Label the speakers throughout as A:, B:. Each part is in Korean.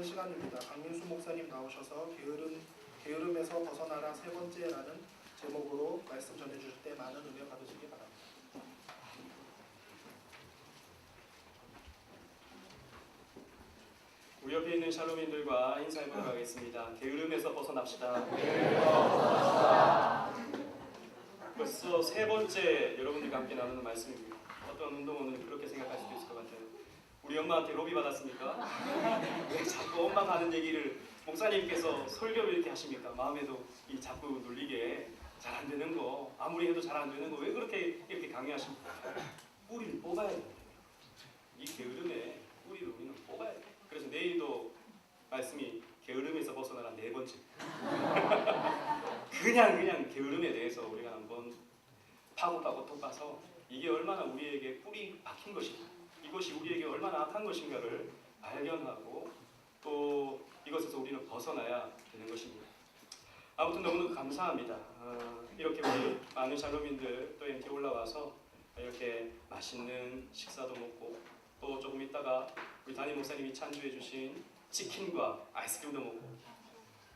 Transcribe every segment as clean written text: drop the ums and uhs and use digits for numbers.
A: 시간입니다. 강민수 목사님 나오셔서 게으름에서 벗어나라 세 번째라는 제목으로 말씀 전해주실 때 많은 은혜 받으시기 바랍니다.
B: 우리 옆에 있는 샬롬인들과 인사해보도록 하겠습니다. 게으름에서 벗어납시다. 벌써 세 번째 여러분들과 함께 나누는 말씀입니다. 어떤 운동원은 그렇게 생각할 수도 있을 것 같아요. 우리 엄마한테 로비 받았습니까? 왜 자꾸 엄마가 하는 얘기를 목사님께서 설교를 이렇게 하십니까? 마음에도 이 자꾸 눌리게 잘 안 되는 거, 아무리 해도 잘 안 되는 거 왜 그렇게 이렇게 강요하십니까? 뿌리를 뽑아야 돼요. 이 게으름에 뿌리를 우리는 뽑아야 돼요. 그래서 내일도 말씀이 게으름에서 벗어나라 네 번째. 그냥 게으름에 대해서 우리가 한번 파고 톡봐서 이게 얼마나 우리에게 뿌리 박힌 것인가, 이것이 우리에게 얼마나 악한 것인가를 발견하고 또 이것에서 우리는 벗어나야 되는 것입니다. 아무튼 너무너무 감사합니다. 이렇게 우리 많은 샬롬인들 또 이렇게 올라와서 이렇게 맛있는 식사도 먹고 또 조금 있다가 우리 담임 목사님이 찬주해 주신 치킨과 아이스크림도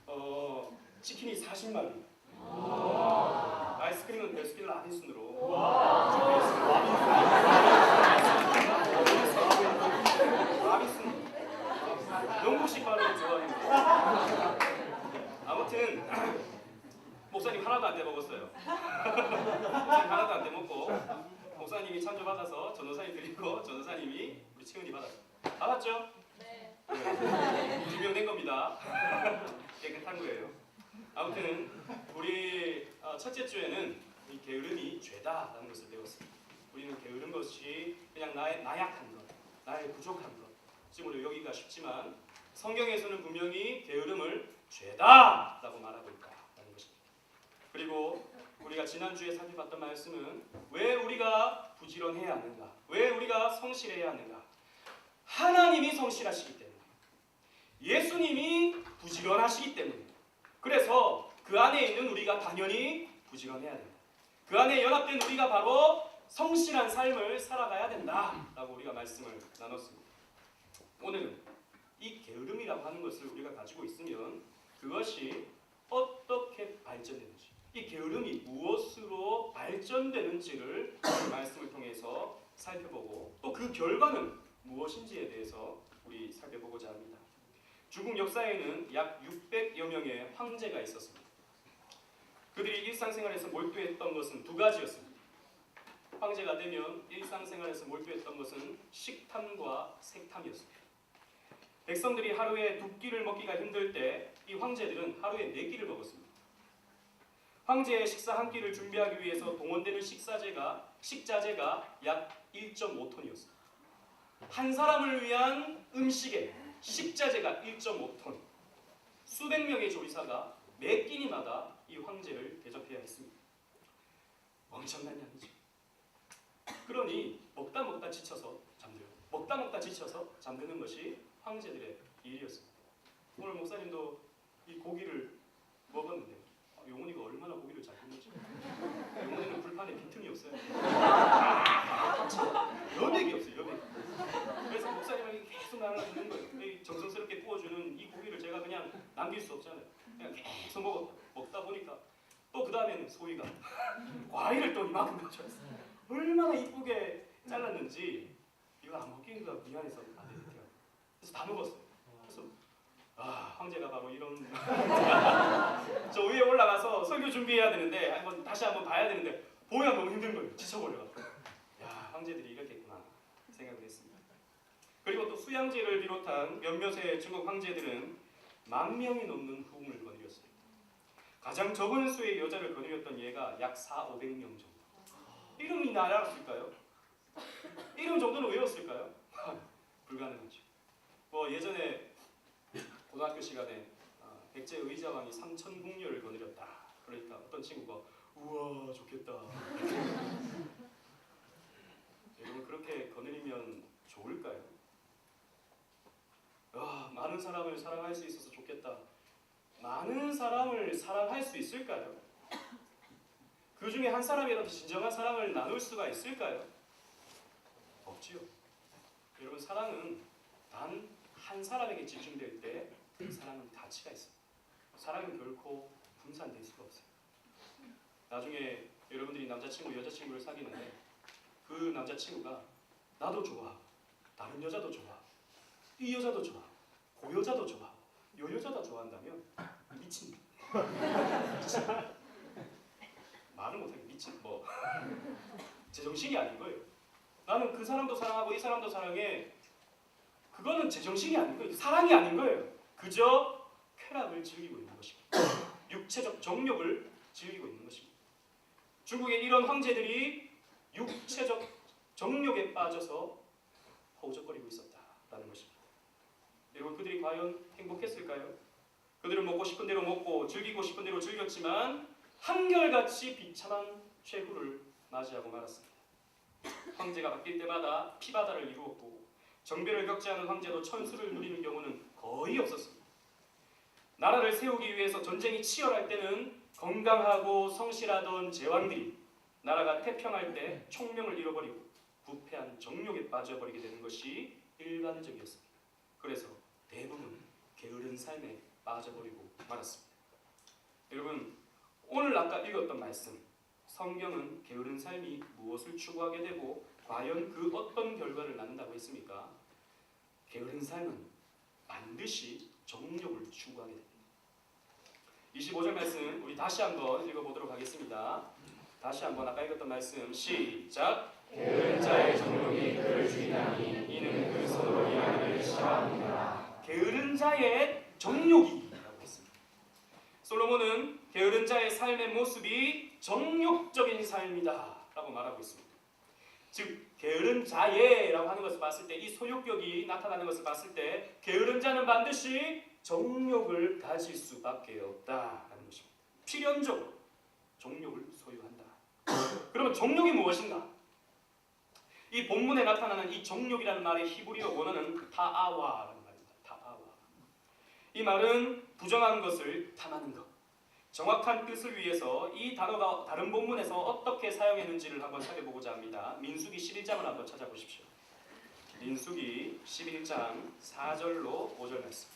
B: 먹고 치킨이 40마리, 아이스크림은 베스킨 라빈슨으로 라빈슨 영국식 발음을 좋아하는. 아무튼 목사님 하나도 안 떼먹었어요. 목사님 하나도 안 떼먹고 목사님이 찬조 받아서 전도사님 드리고 전도사님이 우리 치은이 받았죠? 네. 증명된 겁니다. 깨끗한 거예요. 아무튼 우리 첫째 주에는 이 게으름이 죄다라는 것을 배웠습니다. 우리는 게으른 것이 그냥 나의 나약한 것, 나의 부족한 것, 지금으로 여기가 쉽지만 성경에서는 분명히 게으름을 죄다라고 말하고 있다라는 것입니다. 그리고 우리가 지난주에 살펴봤던 말씀은 왜 우리가 부지런해야 하는가, 왜 우리가 성실해야 하는가. 하나님이 성실하시기 때문에, 예수님이 부지런하시기 때문에, 그래서 그 안에 있는 우리가 당연히 부지런해야 된다. 그 안에 연합된 우리가 바로 성실한 삶을 살아가야 된다라고 우리가 말씀을 나눴습니다. 오늘은 이 게으름이라고 하는 것을 우리가 가지고 있으면 그것이 어떻게 발전되는지, 이 게으름이 무엇으로 발전되는지를 말씀을 통해서 살펴보고 또 그 결과는 무엇인지에 대해서 우리 살펴보고자 합니다. 중국 역사에는 약 600여 명의 황제가 있었습니다. 그들이 일상생활에서 몰두했던 것은 두 가지였습니다. 황제가 되면 일상생활에서 몰두했던 것은 식탐과 색탐이었습니다. 백성들이 하루에 두 끼를 먹기가 힘들 때 이 황제들은 하루에 4끼를 먹었습니다. 황제의 식사 한 끼를 준비하기 위해서 동원되는 식자재가 약 1.5톤이었습니다. 한 사람을 위한 음식의 식자재가 1.5톤. 수백 명의 조리사가 매 끼니마다 이 황제를 대접해야 했습니다. 엄청난 양이죠. 그러니 먹다 지쳐서 잠들어요. 먹다 지쳐서 잠드는 것이 황제들의 일이었습니다. 오늘 목사님도 이 고기를 먹었는데 용훈이가 얼마나 고기를 잘 먹는지. 용훈이는 불판에 빈틈이 없어요. 여백이 없어요. 여백. 그래서 목사님에게 계속 나눠주는 거예요. 정성스럽게 구워주는 이 고기를 제가 그냥 남길 수 없잖아요. 그냥 계속 먹다 보니까 또 그 다음에는 소희가 과일을 또 이만큼 가져왔어요. 얼마나 이쁘게 잘랐는지 이거 안 먹기가 미안해서 안 되겠더라고요. 그래서 다 먹었어요. 그래서 황제가 바로 이런 저 위에 올라가서 설교 준비해야 되는데 다시 한번 봐야 되는데 보면 너무 힘든 거예요. 지쳐버려가지고. 야, 황제들이 이렇겠구나 생각을 했습니다. 그리고 또 수양제를 비롯한 몇몇의 중국 황제들은 10,000명이 넘는 후궁을 거느렸어요. 가장 적은 수의 여자를 거느렸던 예가 약 400~500명 정도. 이름이 알았을까요? 이름 정도는 외웠을까요? 불가능하죠. 예전에 고등학교 시간에 백제 의자왕이 3,000궁녀를 거느렸다. 그러니까 어떤 친구가 우와 좋겠다. 여러분 그렇게 거느리면 좋을까요? 많은 사람을 사랑할 수 있어서 좋겠다. 많은 사람을 사랑할 수 있을까요? 그 중에 한 사람이라도 진정한 사랑을 나눌 수가 있을까요? 없지요. 여러분 사랑은 단 한 한 사람에게 집중될 때 그 사람은 가치가 있습니다. 사람은 결코 분산될 수가 없어요. 나중에 여러분들이 남자친구, 여자친구를 사귀는데 그 남자친구가 나도 좋아, 다른 여자도 좋아, 이 여자도 좋아, 그 여자도 좋아, 요 여자도 좋아한다면 미친. 말을 못하게 미친 뭐 제정신이 아닌 거예요. 나는 그 사람도 사랑하고 이 사람도 사랑해. 그거는 제정신이 아닌 거예요. 사랑이 아닌 거예요. 그저 쾌락을 즐기고 있는 것입니다. 육체적 정욕을 즐기고 있는 것입니다. 중국의 이런 황제들이 육체적 정욕에 빠져서 허우적거리고 있었다라는 것입니다. 여러분, 그들이 과연 행복했을까요? 그들은 먹고 싶은 대로 먹고 즐기고 싶은 대로 즐겼지만 한결같이 비참한 최후를 맞이하고 말았습니다. 황제가 바뀔 때마다 피바다를 이루었고 정배를 겪지 않은 황제도 천수를 누리는 경우는 거의 없었습니다. 나라를 세우기 위해서 전쟁이 치열할 때는 건강하고 성실하던 제왕들이 나라가 태평할 때 총명을 잃어버리고 부패한 정욕에 빠져버리게 되는 것이 일반적이었습니다. 그래서 대부분 게으른 삶에 빠져버리고 말았습니다. 여러분, 오늘 아까 읽었던 말씀, 성경은 게으른 삶이 무엇을 추구하게 되고 과연 그 어떤 결과를 낳는다고 했습니까? 게으른 삶은 반드시 정욕을 추구하게 됩니다. 25절 말씀 우리 다시 한번 읽어보도록 하겠습니다. 다시 한번 아까 읽었던 말씀 시작.
C: 게으른 자의 정욕이 그를 죽이나니 이는 그 손으로 일하는 일을 싫어합니다.
B: 게으른 자의 정욕이라고 했습니다. 솔로몬은 게으른 자의 삶의 모습이 정욕적인 삶이다 라고 말하고 있습니다. 즉 게으른 자예라고 하는 것을 봤을 때, 이 소유격이 나타나는 것을 봤을 때 게으른 자는 반드시 정욕을 가질 수밖에 없다라는 것입니다. 필연적으로 정욕을 소유한다. 그러면 정욕이 무엇인가? 이 본문에 나타나는 이 정욕이라는 말의 히브리어 원어는 타아와라는 말입니다. 타아와. 이 말은 부정한 것을 탐하는 것. 정확한 뜻을 위해서 이 단어가 다른 본문에서 어떻게 사용했는지를 한번 살펴보고자 합니다. 민수기 11장을 한번 찾아보십시오. 민수기 11장 4절로 5절 말씀.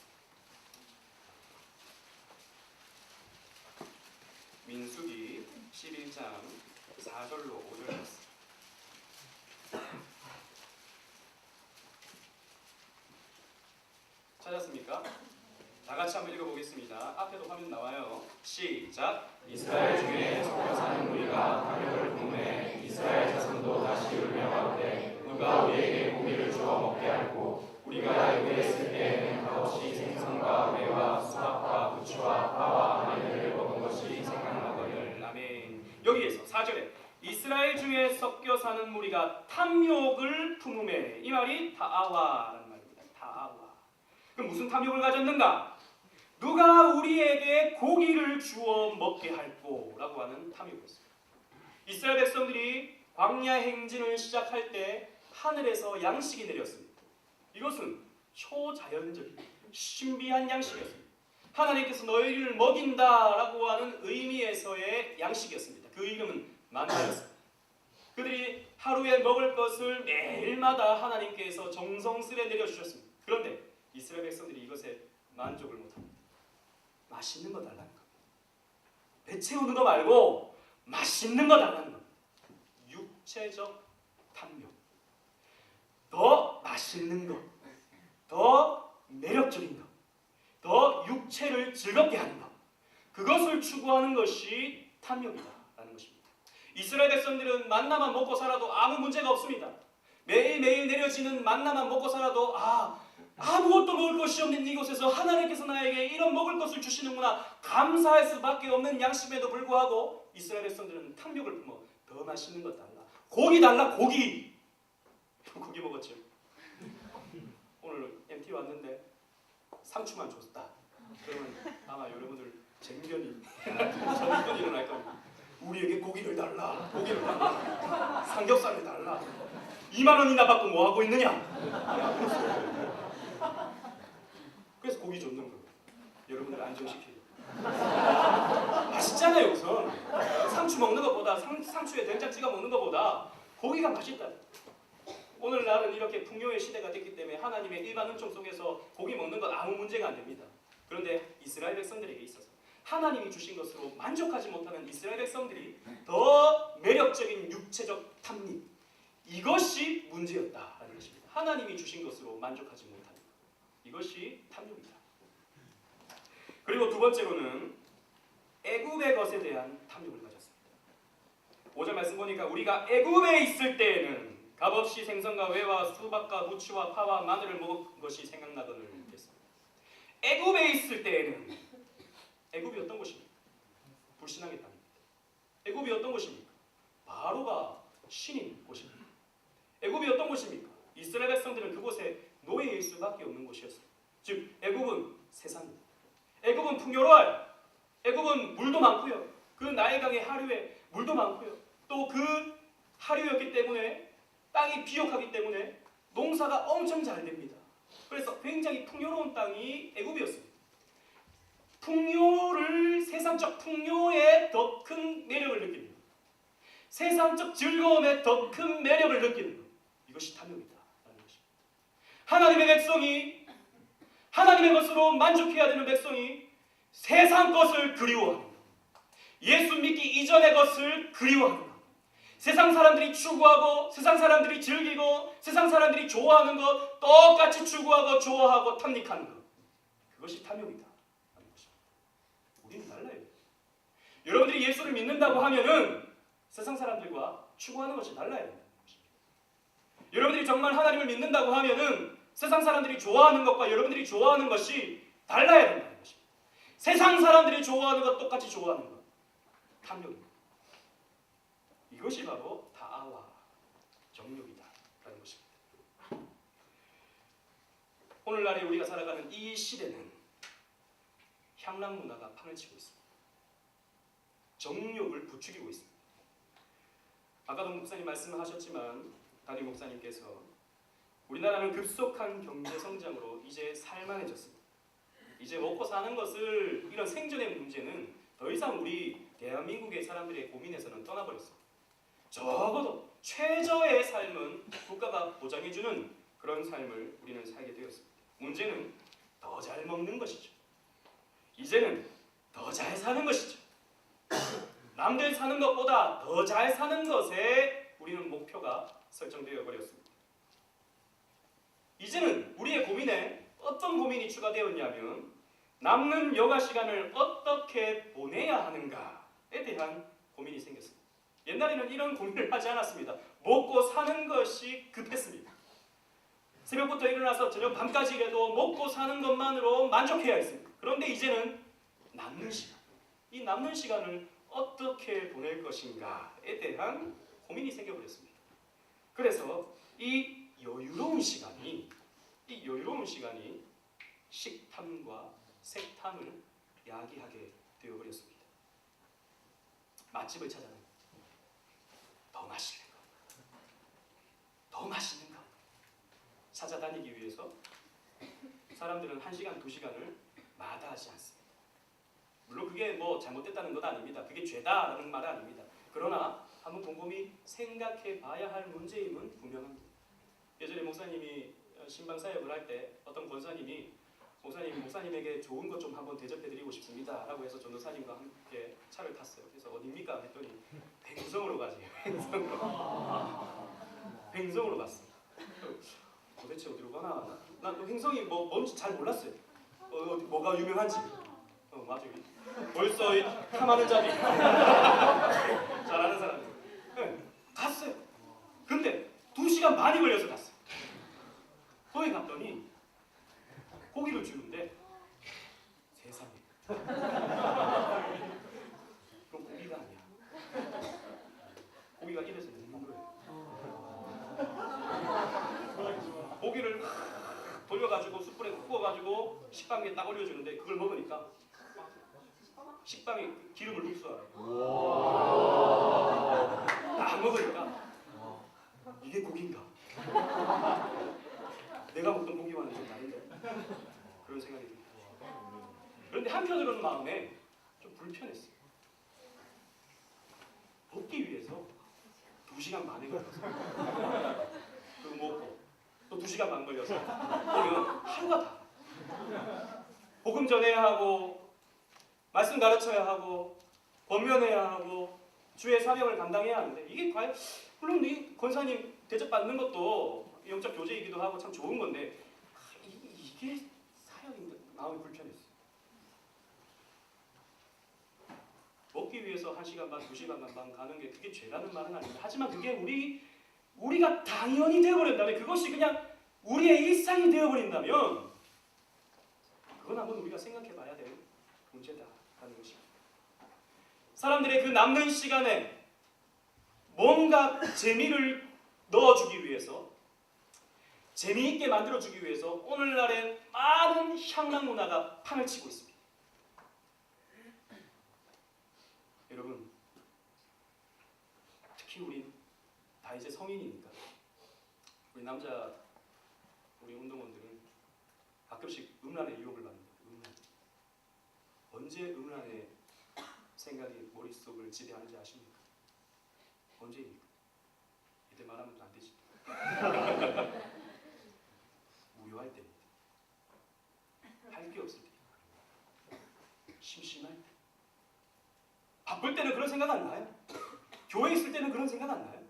B: 민수기 11장 4절로 5절 말씀. 찾았습니까? 다 같이 한번 읽어보겠습니다. 앞에도 화면 나와요. 시작.
C: 이스라엘 중에 섞여 사는 무리가 탐욕을 품에 이스라엘 자손도 다시 울며 누가 우리에게 고기를 주어 먹게 하고 우리가 여기에 있을 때에는 값없이 생선과 매와 수박과 부추와 파와 마늘을 먹은 것이 생각나거늘.
B: 아멘. 여기에서 4절에 이스라엘 중에 섞여 사는 무리가 탐욕을 품음에, 이 말이 타아와라는 말입니다. 타아와. 그럼 무슨 탐욕을 가졌는가? 누가 우리에게 고기를 주어 먹게 할꼬라고 하는 탐욕이었습니다. 이스라엘 백성들이 광야 행진을 시작할 때 하늘에서 양식이 내렸습니다. 이것은 초자연적인 신비한 양식이었습니다. 하나님께서 너희를 먹인다라고 하는 의미에서의 양식이었습니다. 그 이름은 만나였습니다. 그들이 하루에 먹을 것을 매일마다 하나님께서 정성스레 내려주셨습니다. 그런데 이스라엘 백성들이 이것에 만족을 못합니다. 맛있는 거 달라는 겁니다. 배 채우는 거 말고 맛있는 거 달라는 겁니다. 육체적 탐욕. 더 맛있는 것, 더 매력적인 것, 더 육체를 즐겁게 하는 것, 그것을 추구하는 것이 탐욕이다라는 것입니다. 이스라엘 백성들은 만나만 먹고 살아도 아무 문제가 없습니다. 매일매일 내려지는 만나만 먹고 살아도 아무것도 먹을 것이 없는 이곳에서 하나님께서 나에게 이런 먹을 것을 주시는구나 감사할 수밖에 없는 양심에도 불구하고 이스라엘 백성들은 탐욕을 품어 더 맛있는 것 달라, 고기 달라, 고기 먹었죠. 오늘 MT 왔는데 상추만 줬다. 그러면 아마 여러분들 쟁견이 전쟁이 일어날 겁니다. 우리에게 고기를 달라, 고기를 달라, 삼겹살을 달라. 2만 원이나 받고 뭐 하고 있느냐? 그래서 고기 줬는 거예요. 여러분들 안정시키고. 맛있잖아요, 우선. 상추 먹는 것보다 상추에 된장 찍어 먹는 것보다 고기가 맛있다. 오늘날은 이렇게 풍요의 시대가 됐기 때문에 하나님의 일반 은총 속에서 고기 먹는 건 아무 문제가 안 됩니다. 그런데 이스라엘 백성들에게 있어서 하나님이 주신 것으로 만족하지 못하는 이스라엘 백성들이 더 매력적인 육체적 탐닉, 이것이 문제였다라는 것입니다. 하나님이 주신 것으로 만족하지 못하는 것, 이것이 탐욕이다. 그리고 두 번째로는 애굽의 것에 대한 탐욕을 가졌습니다. 5절 말씀 보니까 우리가 애굽에 있을 때에는 값없이 생선과 회와 수박과 무치와 파와 마늘을 먹은 것이 생각나더니 했습니다. 애굽에 있을 때에는, 애굽이 어떤 곳입니까? 불신앙의 땅입니다. 애굽이 어떤 곳입니까? 바로가 신인 곳입니다. 애굽이 어떤 곳입니까? 이스라엘 백성들은 그곳에 노예일 수밖에 없는 곳이었어요. 즉 애굽은 세상입니다. 애굽은 풍요로워요. 애굽은 물도 많고요. 그 나일강의 하류에 물도 많고요. 또 그 하류였기 때문에 땅이 비옥하기 때문에 농사가 엄청 잘 됩니다. 그래서 굉장히 풍요로운 땅이 애굽이었습니다. 풍요를, 세상적 풍요에 더 큰 매력을 느끼는 것, 세상적 즐거움에 더 큰 매력을 느끼는 것, 이것이 탐욕이다 라는 것입니다. 하나님의 백성이, 하나님의 것으로 만족해야 되는 백성이 세상 것을 그리워하는 것, 예수 믿기 이전의 것을 그리워하는 것, 세상 사람들이 추구하고 세상 사람들이 즐기고 세상 사람들이 좋아하는 것 똑같이 추구하고 좋아하고 탐닉하는 것, 그것이 탐욕이다 라는 것입니다. 우리는 달라요. 여러분들이 예수를 믿는다고 하면은 세상 사람들과 추구하는 것이 달라야 된다는 것입니다. 여러분들이 정말 하나님을 믿는다고 하면은 세상 사람들이 좋아하는 것과 여러분들이 좋아하는 것이 달라야 된다는 것입니다. 세상 사람들이 좋아하는 것 똑같이 좋아하는 것, 탐욕입니다. 이것이 바로 다아와 정욕이다 라는 것입니다. 오늘날에 우리가 살아가는 이 시대는 향락 문화가 판을 치고 있습니다. 정욕을 부추기고 있습니다. 아까도 목사님 말씀하셨지만 담임 목사님께서 우리나라는 급속한 경제 성장으로 이제 살만해졌습니다. 이제 먹고 사는 것을, 이런 생존의 문제는 더 이상 우리 대한민국의 사람들의 고민에서는 떠나버렸습니다. 적어도 최저의 삶은 국가가 보장해주는 그런 삶을 우리는 살게 되었습니다. 문제는 더 잘 먹는 것이죠. 이제는 더 잘 사는 것이죠. 남들 사는 것보다 더 잘 사는 것에 우리는 목표가 설정되어 버렸습니다. 이제는 우리의 고민에 어떤 고민이 추가되었냐면 남는 여가 시간을 어떻게 보내야 하는가에 대한 고민이 생겼습니다. 옛날에는 이런 고민을 하지 않았습니다. 먹고 사는 것이 급했습니다. 새벽부터 일어나서 저녁 밤까지 일해도 먹고 사는 것만으로 만족해야 했습니다. 그런데 이제는 남는 시간, 이 남는 시간을 어떻게 보낼 것인가에 대한 고민이 생겨버렸습니다. 그래서 이 여유로운 시간이 식탐과 색탐을 야기하게 되어버렸습니다. 맛집을 찾아는 더 맛있는 것, 더 맛있는 것 찾아다니기 위해서 사람들은 1시간, 2시간을 마다하지 않습니다. 물론 그게 뭐 잘못됐다는 건 아닙니다. 그게 죄다라는 말은 아닙니다. 그러나 한번 곰곰이 생각해 봐야 할 문제임은 분명합니다. 예전에 목사님이 신방 사역을 할 때 어떤 권사님이 목사님에게 좋은 것 좀 한번 대접해드리고 싶습니다 라고 해서 전도사님과 함께 차를 탔어요. 그래서 어디입니까? 했더니 횡성으로 가지. 횡성으로 갔어. 도대체 어디로 가나? 난 또 횡성이 뭔지 잘 몰랐어요. 뭐가 유명한지. 맞아요. 벌써 탐하는 자리. 잘 아는 사람들. 네, 갔어요. 근데 2시간 반이 걸려서 갔어요. 거기 갔더니 고기를 주는데 세상에. 그럼 고기가 아니야. 고기가 입에서 녹는 거예요. 고기를 돌려가지고 숯불에 구워가지고 식빵 위에 딱 올려주는데 그걸 먹으니까 식빵에 기름을 흡수하래. 딱 먹으니까 이게 고기인가? 내가 먹던 고기와는 좀 다른데? 그런 생각이 듭니다. 그런데 한편으로는 마음에 좀 불편했어요. 먹기 위해서 2시간 만에 걸려서 그 또 2시간 반 걸려서 오면 하루가 다. 복음 전해야 하고 말씀 가르쳐야 하고 권면해야 하고 주의 사명을 감당해야 하는데 이게 과연 물론 이 권사님 대접받는 것도 영적 교제이기도 하고 참 좋은 건데 이게 사역인가 마음이 불편했어요. 먹기 위해서 1시간 반, 2시간 반 가는 게 그게 죄라는 말은 아닙니다. 하지만 그게 우리가 당연히 되어버린다면 그것이 그냥 우리의 일상이 되어버린다면 그건 한번 우리가 생각해봐야 될 문제다라는 것입니다. 사람들의 그 남는 시간에 뭔가 재미를 넣어주기 위해서 재미있게 만들어주기 위해서 오늘날에 많은 향락 문화가 판을 치고 있습니다. 여러분 특히 우리 다 이제 성인이니까 우리 운동원들은 가끔씩 음란의 유혹을 받는다. 언제 음란의 생각이 머릿속을 지배하는지 아십니까? 언제입니까? 이때 말하면 안 되지. 무효할 때입니다. 할 게 없을 때, 심심할 때, 바쁠 때는 그런 생각 안 나요? 교회 있을 때는 그런 생각 안 나요?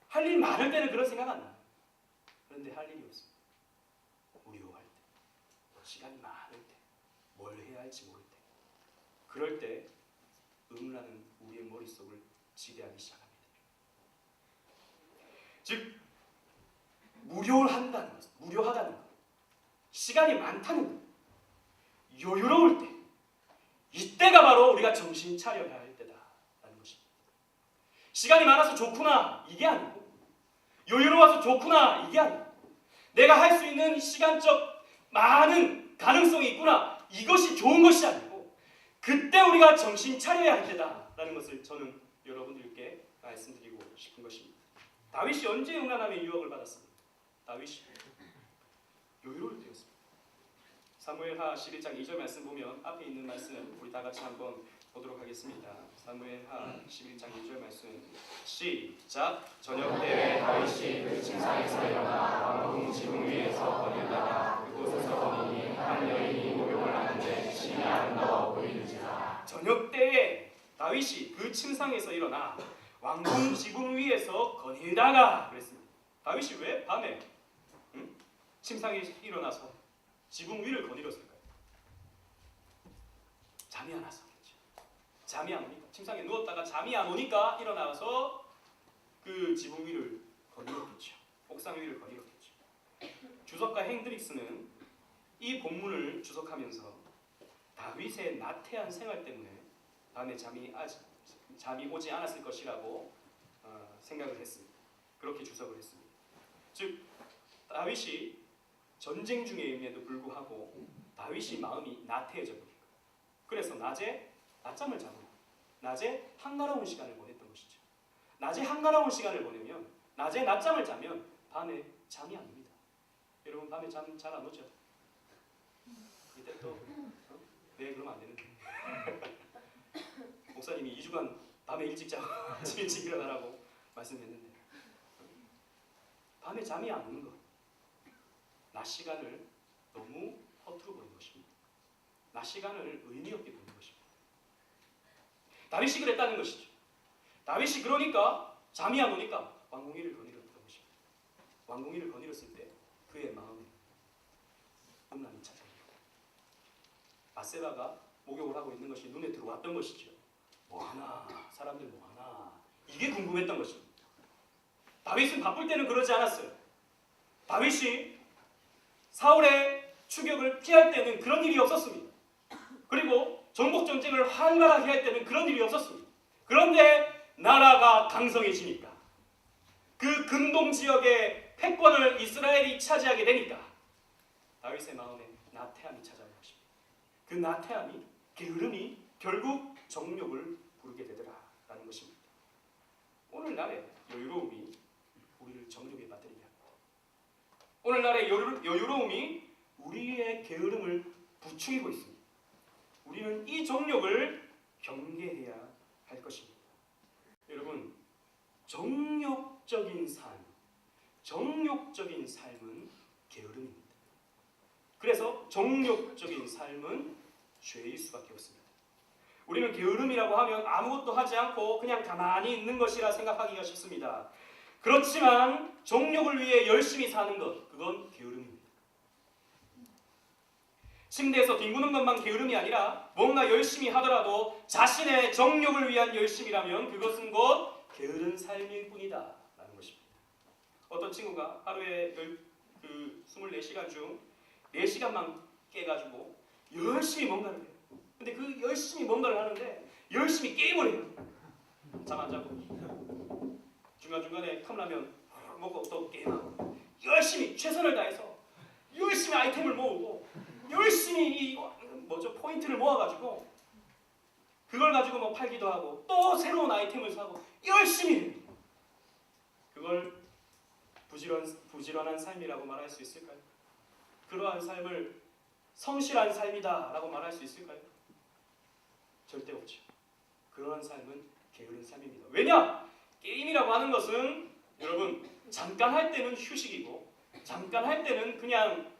B: 할 일 많을 때는 그런 생각 안 나요? 그런데 할 일이 없습니다. 무료할 때, 시간이 많을 때, 뭘 해야 할지 모를 때, 그럴 때 음란은 우리의 머릿속을 지배하기 시작합니다. 즉 무료하다는 것, 시간이 많다는 것, 여유로울 때, 이때가 바로 우리가 정신 차려야 할 때다라는 것입니다. 시간이 많아서 좋구나 이게 아니고, 여유로워서 좋구나 이게 아니고, 내가 할 수 있는 시간적 많은 가능성이 있구나 이것이 좋은 것이 아니고, 그때 우리가 정신 차려야 할 때다라는 것을 저는 여러분들께 말씀드리고 싶은 것입니다. 다윗이 언제 음란함의 유혹을 받았습니까? 다윗이 여유로울 때였습니다. 사무엘하 11장 2절 말씀 보면 앞에 있는 말씀 우리 다 같이 한번 보도록 하겠습니다. 사무엘하 11장 2절 말씀 시작. 저녁 때에
C: 다윗이 그 침상에서 일어나 왕궁 지붕 위에서 거닐다가 그곳에서 거니니 한 여인이 목욕을 하는데 심히 아름다워 보이는지라.
B: 저녁 때에 다윗이 그 침상에서 일어나 왕궁 지붕 위에서 거닐다가 그랬습니다. 다윗이 왜 밤에 침상에 일어나서 지붕 위를 거닐었을까요? 잠이 안 와서 그렇죠. 잠이 안 오니까, 침상에 누웠다가 잠이 안 오니까 일어나서 그 지붕 위를 거닐었겠죠. 옥상 위를 거닐었겠죠. 주석가 핸드릭스는 이 본문을 주석하면서 다윗의 나태한 생활 때문에 밤에 잠이 오지 않았을 것이라고 생각을 했습니다. 그렇게 주석을 했습니다. 즉 다윗이 전쟁 중임에도 불구하고 다윗이 마음이 나태해져 버린 거예요. 그래서 낮에 낮잠을 자고 낮에 한가로운 시간을 보냈던 것이죠. 낮에 한가로운 시간을 보내면, 낮에 낮잠을 자면 밤에 잠이 안 옵니다. 여러분 밤에 잠 잘 안 오죠? 이때 또 네, 그러면 안 되는데 목사님이 2주간 밤에 일찍 자고 아침 일찍 일어나라고 말씀했는데 밤에 잠이 안 오는 것, 낮 시간을 너무 허투루 보낸 것입니다. 낮 시간을 의미 없게 보낸 것입니다. 다윗이 그랬다는 것이죠. 다윗이 그러니까 잠이 안 오니까 왕궁위를 거닐었던 것입니다. 왕궁위를 거닐었을 때 그의 마음에 음란이 찾아옵니다. 바세바가 목욕을 하고 있는 것이 눈에 들어왔던 것이죠. 뭐하나, 사람들 뭐하나, 이게 궁금했던 것입니다. 다윗은 바쁠 때는 그러지 않았어요. 다윗이 사울의 추격을 피할 때는 그런 일이 없었습니다. 그리고 전복전쟁을 활발하게 할 때는 그런 일이 없었습니다. 그런데 나라가 강성해지니까, 그 근동 지역의 패권을 이스라엘이 차지하게 되니까 다윗의 마음에 나태함이 찾아온 것입니다. 그 나태함이, 게으름이 결국 정욕을 부르게 되더라라는 것입니다. 오늘날의 여유로움이 우리를 정욕에 빠뜨리게 합니다. 오늘날의 여유로움이 우리의 게으름을 부추기고 있습니다. 우리는 이 정욕을 경계해야 할 것입니다. 여러분, 정욕적인 삶, 정욕적인 삶은 게으름입니다. 그래서 정욕적인 삶은 죄일 수밖에 없습니다. 우리는 게으름이라고 하면 아무것도 하지 않고 그냥 가만히 있는 것이라 생각하기가 쉽습니다. 그렇지만 정욕을 위해 열심히 사는 것, 그건 게으름입니다. 침대에서 뒹구는 것만 게으름이 아니라 뭔가 열심히 하더라도 자신의 정욕을 위한 열심이라면 그것은 곧 게으른 삶일 뿐이다 라는 것입니다. 어떤 친구가 하루에 24시간 중 4시간만 깨가지고 열심히 뭔가를 해요. 근데 그 열심히 뭔가를 하는데 열심히 게임을 해요. 잠 안 자고 중간중간에 컵라면 먹고 또 게임하고 열심히 최선을 다해서 열심히 아이템을 모으고 열심히 포인트를 모아가지고 그걸 가지고 뭐 팔기도 하고 또 새로운 아이템을 사고 열심히 해요. 그걸 부지런한 삶이라고 말할 수 있을까요? 그러한 삶을 성실한 삶이다 라고 말할 수 있을까요? 절대 없죠. 그러한 삶은 게으른 삶입니다. 왜냐? 게임이라고 하는 것은 여러분 잠깐 할 때는 휴식이고 잠깐 할 때는 그냥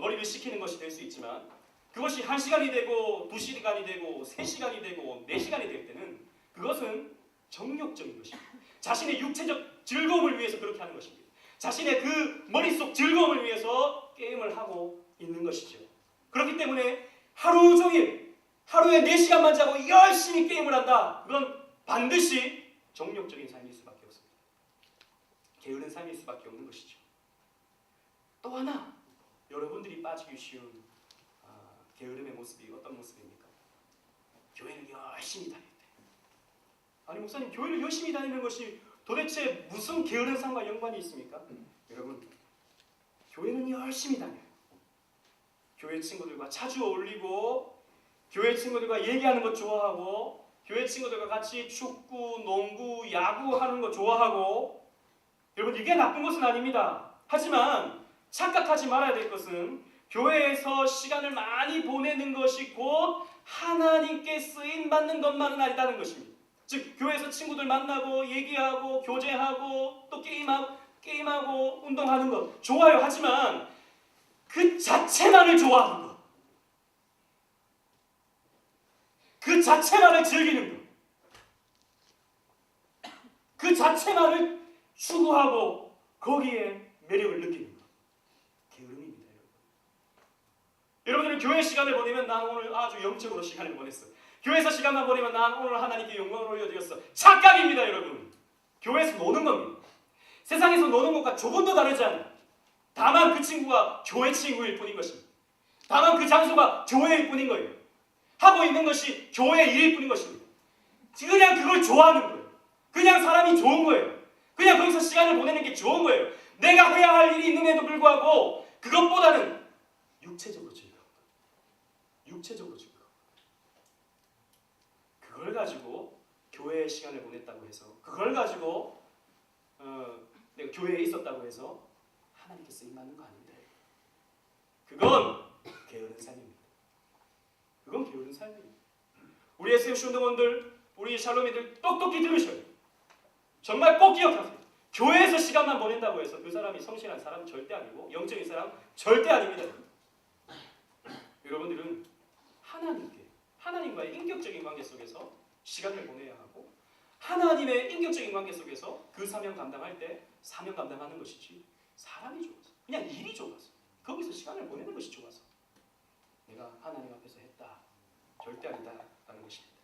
B: 머리를 식히는 것이 될 수 있지만 그것이 1시간이 되고 2시간이 되고 3시간이 되고 4시간이 될 때는 그것은 정욕적인 것입니다. 자신의 육체적 즐거움을 위해서 그렇게 하는 것입니다. 자신의 그 머릿속 즐거움을 위해서 게임을 하고 있는 것이죠. 그렇기 때문에 하루 종일 하루에 4시간만 자고 열심히 게임을 한다. 그건 반드시 정욕적인 삶일 수밖에 없습니다. 게으른 삶일 수밖에 없는 것이죠. 또 하나 여러분들이 빠지기 쉬운 게으름의 모습이 어떤 모습입니까? 교회를 열심히 다닐 때. 아니 목사님 교회를 열심히 다니는 것이 도대체 무슨 게으른 삶과 연관이 있습니까? 여러분 교회는 열심히 다녀요. 교회 친구들과 자주 어울리고 교회 친구들과 얘기하는 거 좋아하고 교회 친구들과 같이 축구, 농구, 야구하는 거 좋아하고 여러분 이게 나쁜 것은 아닙니다. 하지만 착각하지 말아야 될 것은 교회에서 시간을 많이 보내는 것이 곧 하나님께 쓰임받는 것만은 아니다는 것입니다. 즉 교회에서 친구들 만나고 얘기하고 교제하고 또 게임하고 운동하는 것 좋아요. 하지만 그 자체만을 좋아하는 것, 그 자체만을 즐기는 것, 그 자체만을 추구하고 거기에 매력을 느끼는 것, 게으름입니다. 여러분들은 교회 시간을 보내면 난 오늘 아주 영적으로 시간을 보냈어. 교회에서 시간만 보내면 난 오늘 하나님께 영광을 올려드렸어. 착각입니다. 여러분. 교회에서 노는 겁니다. 세상에서 노는 것과 조금도 다르지 않아요. 다만 그 친구가 교회 친구일 뿐인 것입니다. 다만 그 장소가 교회일 뿐인 거예요. 하고 있는 것이 교회 일일 뿐인 것입니다. 그냥 그걸 좋아하는 거예요. 그냥 사람이 좋은 거예요. 그냥 거기서 시간을 보내는 게 좋은 거예요. 내가 해야 할 일이 있는데도 불구하고 그것보다는 육체적으로 즐거운 거예요. 육체적으로 즐거운 거예요. 그걸 가지고 교회에 시간을 보냈다고 해서 그걸 가지고 내가 교회에 있었다고 해서 하나님께 쓰임받는 거 아닌데 그건 게으른 삶입니다. 그건 게으른 삶입니다. 우리 SMC 운동원들, 우리 샬롬이들 똑똑히 들으셔요. 정말 꼭 기억하세요. 교회에서 시간만 보낸다고 해서 그 사람이 성실한 사람 절대 아니고 영적인 사람 절대 아닙니다. 여러분들은 하나님과의 인격적인 관계 속에서 시간을 보내야 하고 하나님의 인격적인 관계 속에서 그 사명 감당할 때 사명 감당하는 것이지 사람이 좋아서 그냥 일이 좋아서 거기서 시간을 보내는 것이 좋아서 내가 하나님 앞에서 했다 절대 아니다 라는 것입니다.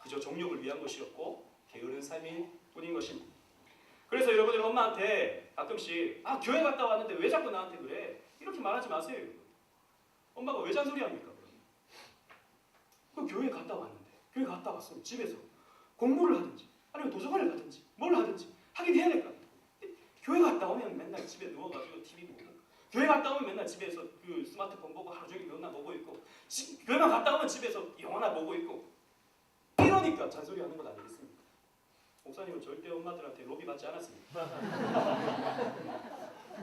B: 그저 정욕을 위한 것이었고 게으른 삶일 뿐인 것입니다. 그래서 여러분들 엄마한테 가끔씩 교회 갔다 왔는데 왜 자꾸 나한테 그래? 이렇게 말하지 마세요. 엄마가 왜 잔소리합니까? 그럼 교회 갔다 왔는데 교회 갔다 왔으면 집에서 공부를 하든지 아니면 도서관을 가든지 뭘 하든지 하긴 해야 될 거 아니에요. 교회 갔다 오면 맨날 집에 누워가지고 TV 보고 교회 갔다 오면 맨날 집에서 그 스마트폰 보고 하루 종일 영화나 보고 있고 교회만 갔다 오면 집에서 영화나 보고 있고 이러니까 잔소리하는 것 아니겠습니까? 목사님은 절대 엄마들한테 로비 받지 않았습니다.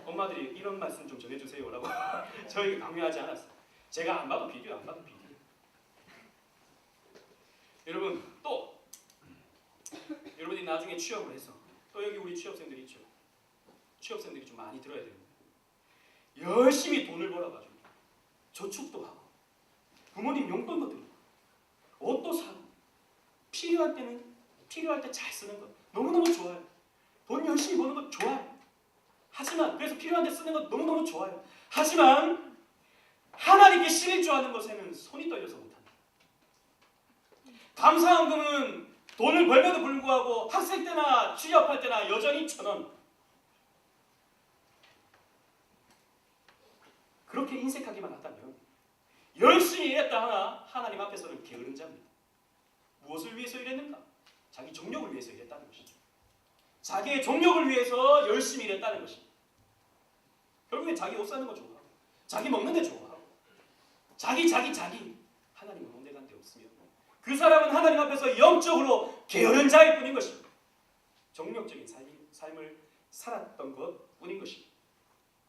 B: 엄마들이 이런 말씀 좀 전해주세요 라고 저에게 강요하지 않았어요. 제가 안 봐도 비디오 안 봐도 비디오. 여러분 또 여러분이 나중에 취업을 해서 또 여기 우리 취업생들이 있죠. 취업생들이 좀 많이 들어야 됩니다. 열심히 돈을 벌어가지고 저축도 하고 부모님 용돈도 드리고 옷도 사고 필요할 때는 필요할 때 잘 쓰는 것 너무너무 좋아요. 돈 열심히 버는 것 좋아요. 하지만 그래서 필요한 데 쓰는 것 너무너무 좋아요. 하지만 하나님께 실일조하는 것에는 손이 떨려서 못합니다. 감사헌금은 돈을 벌면도 불구하고 학생 때나 취업할 때나 여전히 1,000원. 그렇게 인색하기만 하다면 열심히 일했다 하나 하나님 앞에서는 게으른 자입니다. 무엇을 위해서 일했는가? 자기 정욕을 위해서 일했다는 것이죠. 자기의 정욕을 위해서 열심히 일했다는 것입니다. 결국엔 자기 옷 사는 거 좋아하고 자기 먹는 데 좋아하고 자기 하나님은 온데간데 없으며 그 사람은 하나님 앞에서 영적으로 게으른 자일 뿐인 것입니다. 정욕적인 삶을 살았던 것 뿐인 것입니다.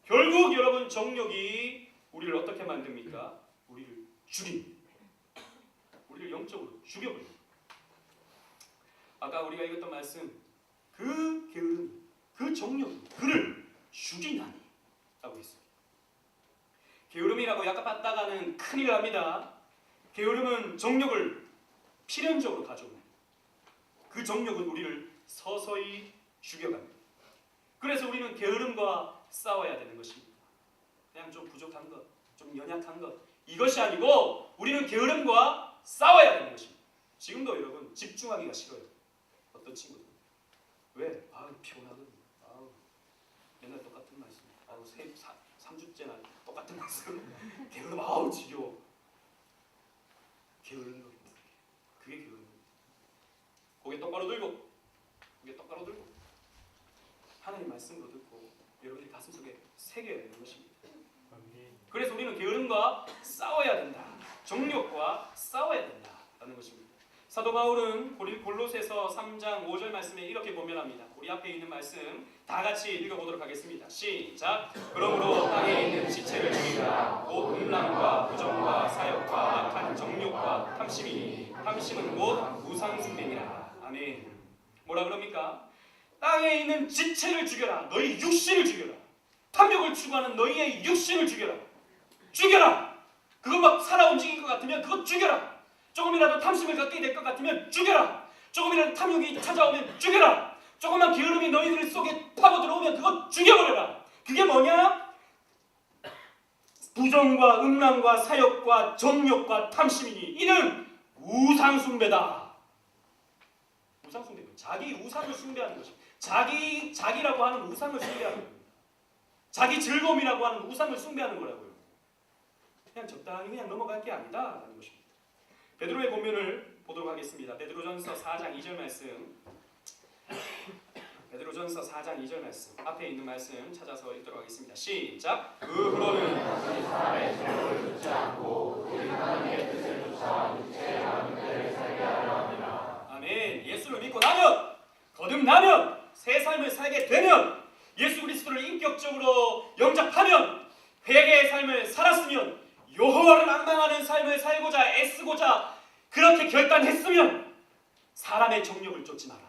B: 결국 여러분 정욕이 우리를 어떻게 만듭니까? 우리를 죽입니다. 우리를 영적으로 죽여버립니다. 아까 우리가 읽었던 말씀 그 게으름, 그 정욕이 그를 죽이나니 라고 했어요. 게으름이라고 약간받다가는 큰일 납니다. 게으름은 정욕을 필연적으로 가져옵니다. 그 정욕은 우리를 서서히 죽여갑니다. 그래서 우리는 게으름과 싸워야 되는 것입니다. 그냥 좀 부족한 것, 좀 연약한 것 이것이 아니고 우리는 게으름과 싸워야 되는 것입니다. 지금도 여러분 집중하기가 싫어요. 어떤 친구들 왜? 피곤하거든요. 맨날 똑같은 말씀. 3주째나 똑같은 말씀. 게으름 지겨워. 게으른 겁니다. 그게 게으른 겁니다. 고개 똑바로 들고 하나님 말씀으로 듣고 여러분의 가슴속에 새겨야 되는 것입니다. 그래서 우리는 게으름과 싸워야 된다. 정욕과 싸워야 된다라는 것입니다. 사도 바울은 골로새서 3장 5절 말씀에 이렇게 고면합니다. 우리 앞에 있는 말씀 다 같이 읽어보도록 하겠습니다. 시작! 그러므로 땅에 있는 지체를 죽이라. 곧 음란과 부정과 사욕과 악한 정욕과 탐심이니 탐심은 곧 우상숭배니라. 아멘. 뭐라 그럽니까? 땅에 있는 지체를 죽여라. 너희 육신을 죽여라. 탐욕을 추구하는 너희의 육신을 죽여라. 죽여라. 그거 막 살아 움직일 것 같으면 그거 죽여라. 조금이라도 탐심을 갖게 될 것 같으면 죽여라. 조금이라도 탐욕이 찾아오면 죽여라. 조금만 게으름이 너희들 속에 파고 들어오면 그거 죽여버려라. 그게 뭐냐? 부정과 음란과 사욕과 정욕과 탐심이니 이는 우상숭배다. 우상숭배는 자기 우상을 숭배하는 것입니다. 자기라고 하는 우상을 숭배하는 겁니다. 자기 즐거움이라고 하는 우상을 숭배하는 거라고요. 그냥 적당히 그냥 넘어갈 게 아니다라는 것입니다. 베드로의 본문을 보도록 하겠습니다. 베드로전서 4장 2절 말씀. 베드로전서 4장 2절 말씀. 앞에 있는 말씀 찾아서 읽도록 하겠습니다. 시작. 그 후로는
C: 우리 사람의 죄를 듣지 않고 우리 하나님의 뜻을 쫓아 육체의 많은 때를 살게 하려 합니다.
B: 아멘. 예수를 믿고 나면 거듭나면 새 삶을 살게 되면 예수 그리스도를 인격적으로 영접하면 회개의 삶을 살았으면 여호와를 앙망하는 삶을 살고자 애쓰고자 그렇게 결단했으면 사람의 정욕을 쫓지 마라.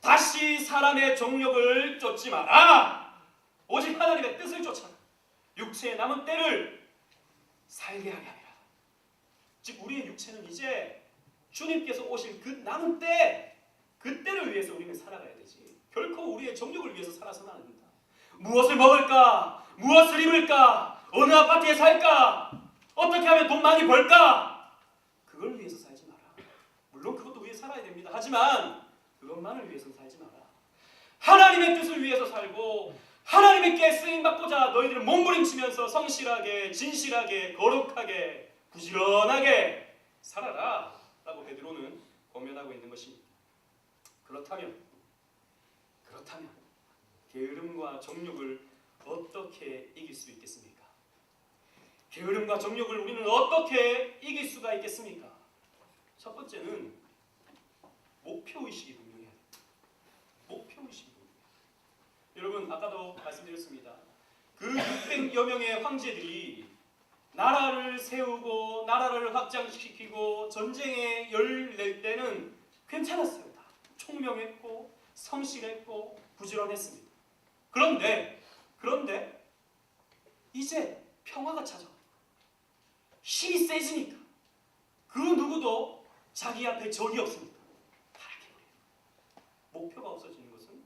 B: 다시 사람의 정욕을 쫓지 마라. 오직 하나님의 뜻을 쫓아라. 육체의 남은 때를 살게 하게 하리라. 즉 우리의 육체는 이제 주님께서 오실 그 남은 때 그때를 위해서 우리는 살아가야 되지. 결코 우리의 정욕을 위해서 살아서는 안 된다. 무엇을 먹을까? 무엇을 입을까? 어느 아파트에 살까? 어떻게 하면 돈 많이 벌까? 그걸 위해서 살지 마라. 물론 그것도 위해 살아야 됩니다. 하지만 그것만을 위해서는 살지 마라. 하나님의 뜻을 위해서 살고 하나님께 쓰임받고자 너희들은 몸부림치면서 성실하게 진실하게 거룩하게 부지런하게 살아라 라고 베드로는 권면하고 있는 것입니다. 그렇다면 게으름과 정욕을 어떻게 이길 수 있겠습니까? 게으름과 정욕을 우리는 어떻게 이길 수가 있겠습니까? 첫 번째는 목표의식이 분명해야 됩니다. 목표의식이 분명해야 됩니다. 여러분 아까도 말씀드렸습니다. 그 600여 명의 황제들이 나라를 세우고 나라를 확장시키고 전쟁에 열낼 때는 괜찮았어요. 다 총명했고 성실했고 부지런했습니다. 그런데 이제 평화가 찾아와. 힘이 세지니까 그 누구도 자기 앞에 적이 없습니다. 타락해버려요. 목표가 없어지는 것은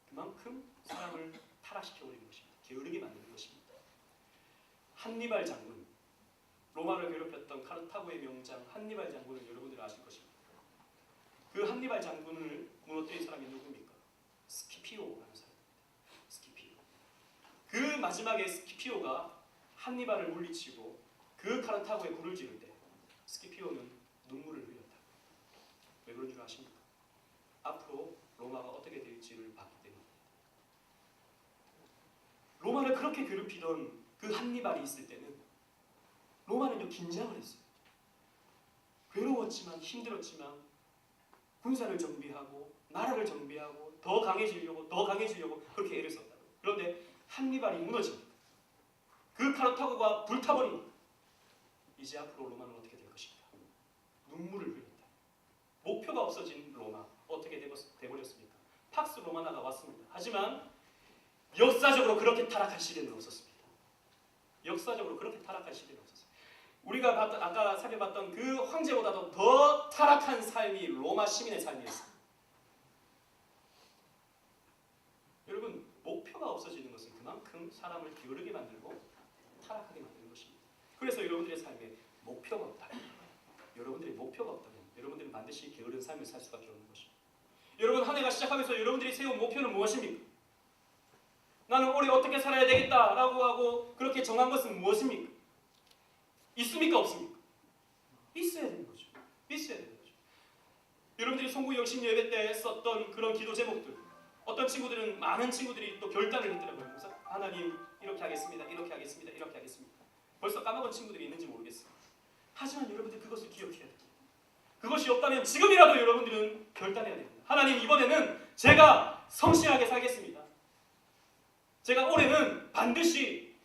B: 그만큼 사람을 타락시켜버리는 것입니다. 게으르게 만드는 것입니다. 한니발 장군, 로마를 괴롭혔던 카르타고의 명장 한니발 장군을 여러분들 아실 것입니다. 그 한니발 장군을 무너뜨린 사람이 누굽니까? 스키피오라는 사람입니다. 스키피오. 그 마지막에 스키피오가 한니발을 물리치고 그 카르타고에 불을 지를 때 스키피오는 눈물을 흘렸다. 왜 그런 줄 아십니까? 앞으로 로마가 어떻게 될지를 봤기 때문입니다. 로마를 그렇게 괴롭히던 그 한니발이 있을 때는 로마는요 긴장을 했어요. 괴로웠지만 힘들었지만 군사를 정비하고 나라를 정비하고 더 강해지려고 그렇게 애를 썼다고요. 그런데 한니발이 무너집니다. 그 카르타고가 불타버립니다. 이제 앞으로 로마는 어떻게 될 것인가? 눈물을 흘렸다. 목표가 없어진 로마 어떻게 돼버렸습니까? 팍스 로마나가 왔습니다. 하지만 역사적으로 그렇게 타락한 시대는 없었습니다. 역사적으로 그렇게 타락한 시대는 없었어요. 우리가 아까 살펴봤던 그 황제보다도 더 타락한 삶이 로마 시민의 삶이었습니다. 여러분, 목표가 없어지는 것은 그만큼 사람을 게으르게 만들고 타락하게 만드는 것입니다. 그래서 여러분들의 삶에 목표가 없다면, 여러분들의 목표가 없다면 여러분들은 반드시 게으른 삶을 살 수밖에 없는 것입니다. 여러분, 한 해가 시작하면서 여러분들이 세운 목표는 무엇입니까? 나는 올해 어떻게 살아야 되겠다라고 하고 그렇게 정한 것은 무엇입니까? 있습니까? 없습니까? 있어야 되는 거죠. 있어야 되는 거죠. 여러분들이 송구 영신 예배 때 썼던 그런 기도 제목들, 어떤 친구들은, 많은 친구들이 또 결단을 했더라고요. 그래서 하나님 이렇게 하겠습니다. 이렇게 하겠습니다. 이렇게 하겠습니다. 벌써 까먹은 친구들이 있는지 모르겠어요. 하지만 여러분들 그것을 기억해야 돼요. 그것이 없다면 지금이라도 여러분들은 결단해야 됩니다. 하나님, 이번에는 제가 성실하게 살겠습니다. 제가 올해는 반드시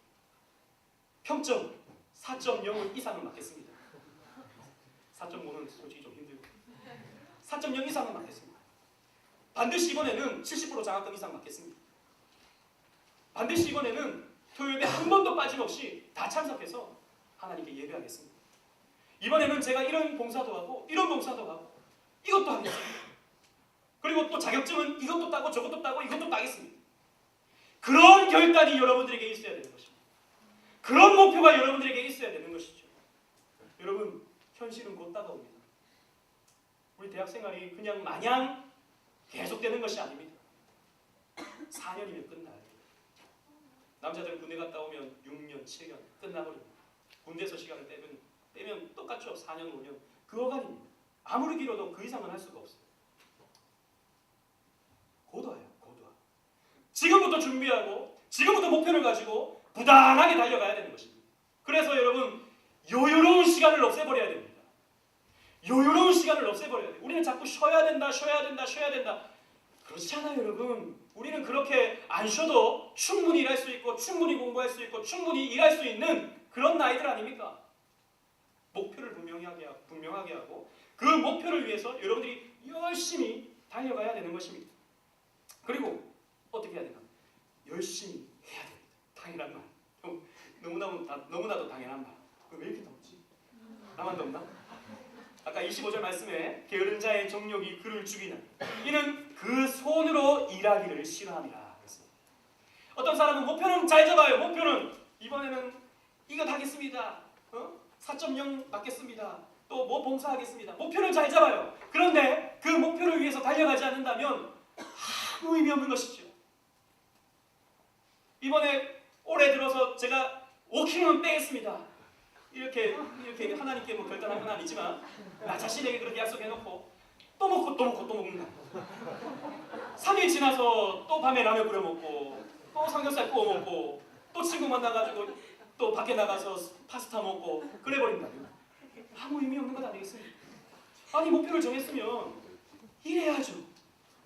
B: 평점 4.0 이상은 맞겠습니다. 4.5는 솔직히 좀 힘들고 4.0 이상은 맞겠습니다. 반드시 이번에는 70% 장학금 이상 맞겠습니다. 반드시 이번에는 토요일에 한 번도 빠짐없이 다 참석해서 하나님께 예배하겠습니다. 이번에는 제가 이런 봉사도 하고 이런 봉사도 하고 이것도 하겠습니다. 그리고 또 자격증은 이것도 따고 저것도 따고 이것도 따겠습니다. 그런 결단이 여러분들에게 있어야 되는 것입니다. 그런 목표가 여러분들에게 있어야 되는 것이죠. 여러분, 현실은 곧 다가옵니다. 우리 대학 생활이 그냥 마냥 계속되는 것이 아닙니다. 4년이면 끝나야 돼요. 남자들은 군대 갔다 오면 6년, 7년 끝나버립니다. 군대에서 시간을 빼면 똑같죠. 4년, 5년. 그 어간입니다. 아무리 길어도 그 이상은 할 수가 없어요. 고도화예요. 고도화. 지금부터 준비하고 지금부터 목표를 가지고 부단하게 달려가야 되는 것입니다. 그래서 여러분, 여유로운 시간을 없애버려야 됩니다. 여유로운 시간을 없애버려야 돼요. 우리는 자꾸 쉬어야 된다. 그렇지 않아요, 여러분. 우리는 그렇게 안 쉬어도 충분히 일할 수 있고 충분히 공부할 수 있고 충분히 일할 수 있는 그런 나이들 아닙니까? 목표를 분명하게 하고 그 목표를 위해서 여러분들이 열심히 달려가야 되는 것입니다. 그리고 어떻게 해야 되나? 열심히 해야 됩니다. 당연한 말. 너무나도 당연한 말. 왜 이렇게 덥지? 나만 덥나? 아까 25절 말씀에 게으른 자의 정욕이 그를 죽이나 이는 그 손으로 일하기를 싫어함이라 그랬습니다. 어떤 사람은 목표는 잘 잡아요. 목표는 이번에는 이거 하겠습니다. 4.0 맞겠습니다. 또 뭐 봉사하겠습니다. 목표를 잘 잡아요. 그런데 그 목표를 위해서 달려가지 않는다면 아무 의미 없는 것이죠. 이번에 올해 들어서 제가 5kg는 빼겠습니다. 이렇게 하나님께 뭐 결단한 건 아니지만 나 자신에게 그렇게 약속해놓고 또 먹는다. 3일 지나서 또 밤에 라면 끓여 먹고 또 삼겹살 구워 먹고 또 친구 만나가지고 또 밖에 나가서 파스타 먹고 그래버린다. 아무 의미 없는 것 아니겠습니까? 아니, 목표를 정했으면 일해야죠.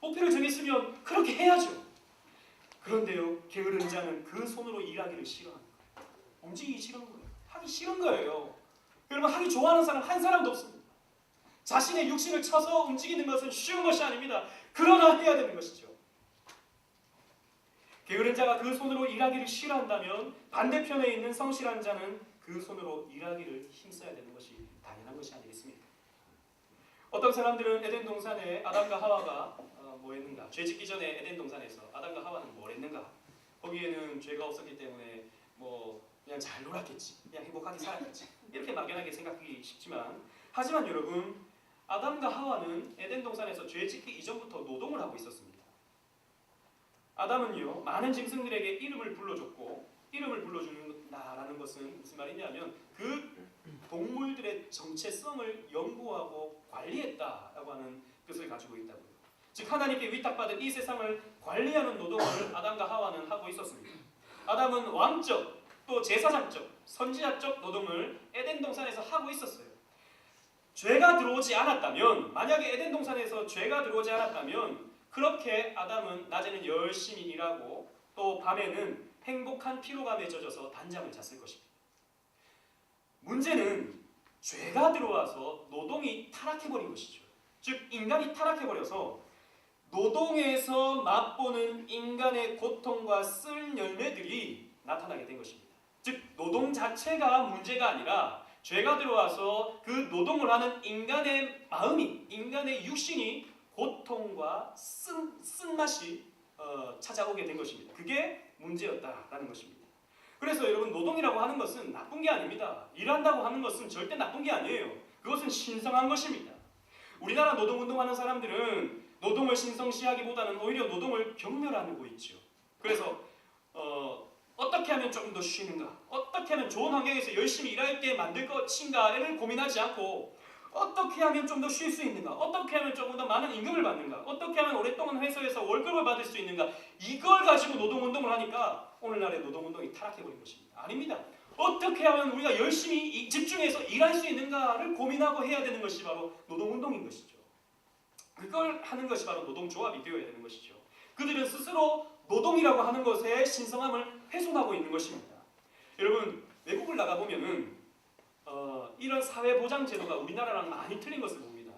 B: 목표를 정했으면 그렇게 해야죠. 그런데요, 게으른 자는 그 손으로 일하기를 싫어합니다. 움직이기 싫은 거예요. 하기 싫은 거예요. 여러분, 하기 좋아하는 사람 한 사람도 없습니다. 자신의 육신을 쳐서 움직이는 것은 쉬운 것이 아닙니다. 그러나 해야 되는 것이죠. 게으른 자가 그 손으로 일하기를 싫어한다면 반대편에 있는 성실한 자는 그 손으로 일하기를 힘써야 되는 것이 당연한 것이 아니겠습니까? 어떤 사람들은 에덴 동산에 아담과 하와가 뭐 했는가? 죄 짓기 전에 에덴 동산에서 아담과 하와는 뭘 했는가? 거기에는 죄가 없었기 때문에 뭐 그냥 잘 놀았겠지, 그냥 행복하게 살았겠지, 이렇게 막연하게 생각하기 쉽지만, 하지만 여러분, 아담과 하와는 에덴 동산에서 죄 짓기 이전부터 노동을 하고 있었습니다. 아담은요, 많은 짐승들에게 이름을 불러줬고, 이름을 불러주는다라는 것은 무슨 말이냐면 그 동물들의 정체성을 연구하고 관리했다라고 하는 뜻을 가지고 있다고요. 즉 하나님께 위탁받은 이 세상을 관리하는 노동을 아담과 하와는 하고 있었습니다. 아담은 왕적, 또 제사장적, 선지자적 노동을 에덴 동산에서 하고 있었어요. 죄가 들어오지 않았다면, 만약에 에덴 동산에서 죄가 들어오지 않았다면 그렇게 아담은 낮에는 열심히 일하고 또 밤에는 행복한 피로감에 젖어서 단잠을 잤을 것입니다. 문제는 죄가 들어와서 노동이 타락해버린 것이죠. 즉 인간이 타락해버려서 노동에서 맛보는 인간의 고통과 쓴 열매들이 나타나게 된 것입니다. 즉 노동 자체가 문제가 아니라 죄가 들어와서 그 노동을 하는 인간의 마음이, 인간의 육신이 고통과 쓴맛이 찾아오게 된 것입니다. 그게 문제였다라는 것입니다. 그래서 여러분, 노동이라고 하는 것은 나쁜 게 아닙니다. 일한다고 하는 것은 절대 나쁜 게 아니에요. 그것은 신성한 것입니다. 우리나라 노동운동하는 사람들은 노동을 신성시하기보다는 오히려 노동을 경멸하고 있죠. 그래서 어떻게 하면 조금 더 쉬는가, 어떻게 하면 좋은 환경에서 열심히 일할게 만들 것인가를 고민하지 않고 어떻게 하면 좀 더 쉴 수 있는가, 어떻게 하면 조금 더 많은 임금을 받는가, 어떻게 하면 오랫동안 회사에서 월급을 받을 수 있는가, 이걸 가지고 노동운동을 하니까 오늘날의 노동운동이 타락해버린 것입니다. 아닙니다. 어떻게 하면 우리가 열심히 집중해서 일할 수 있는가를 고민하고 해야 되는 것이 바로 노동운동인 것이죠. 그걸 하는 것이 바로 노동조합이 되어야 되는 것이죠. 그들은 스스로 노동이라고 하는 것의 신성함을 훼손하고 있는 것입니다. 여러분, 외국을 나가보면은 이런 사회보장제도가 우리나라랑 많이 틀린 것을 봅니다.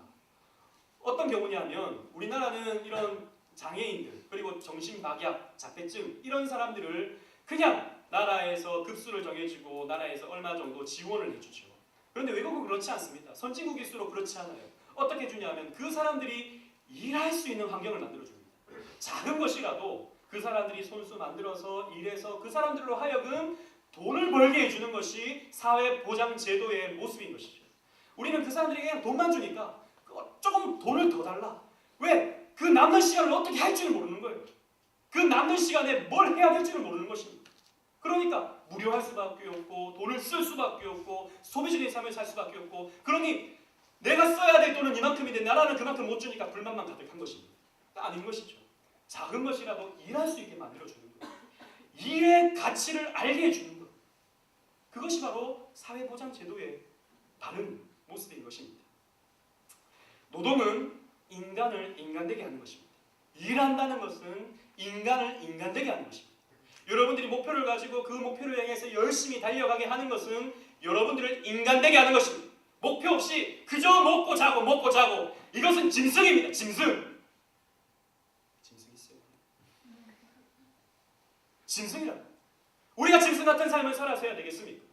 B: 어떤 경우냐면 우리나라는 이런 장애인들, 그리고 정신박약, 자폐증 이런 사람들을 그냥 나라에서 급수를 정해주고 나라에서 얼마 정도 지원을 해주죠. 그런데 외국은 그렇지 않습니다. 선진국일수록 그렇지 않아요. 어떻게 주냐면 그 사람들이 일할 수 있는 환경을 만들어줍니다. 작은 것이라도 그 사람들이 손수 만들어서 일해서 그 사람들로 하여금 돈을 벌게 해주는 것이 사회보장제도의 모습인 것이죠. 우리는 그 사람들에게 그냥 돈만 주니까 조금 돈을 더 달라. 왜? 그 남는 시간을 어떻게 할지를 모르는 거예요. 그 남는 시간에 뭘 해야 될지를 모르는 것입니다. 그러니까 무료할 수밖에 없고 돈을 쓸 수밖에 없고 소비적인 삶을 살 수밖에 없고, 그러니 내가 써야 될 돈은 이만큼인데 나라는 그만큼 못 주니까 불만만 가득한 것입니다. 아닌 것이죠. 작은 것이라도 일할 수 있게 만들어주는 것, 일의 가치를 알게 해주는 것, 그것이 바로 사회보장제도의 바른 모습인 것입니다. 노동은 인간을 인간되게 하는 것입니다. 일한다는 것은 인간을 인간되게 하는 것입니다. 여러분들이 목표를 가지고 그 목표를 향해서 열심히 달려가게 하는 것은 여러분들을 인간되게 하는 것입니다. 목표 없이 그저 먹고 자고 이것은 짐승입니다. 짐승. 짐승 있어요. 짐승이라고. 우리가 짐승 같은 삶을 살아서 해야 되겠습니까?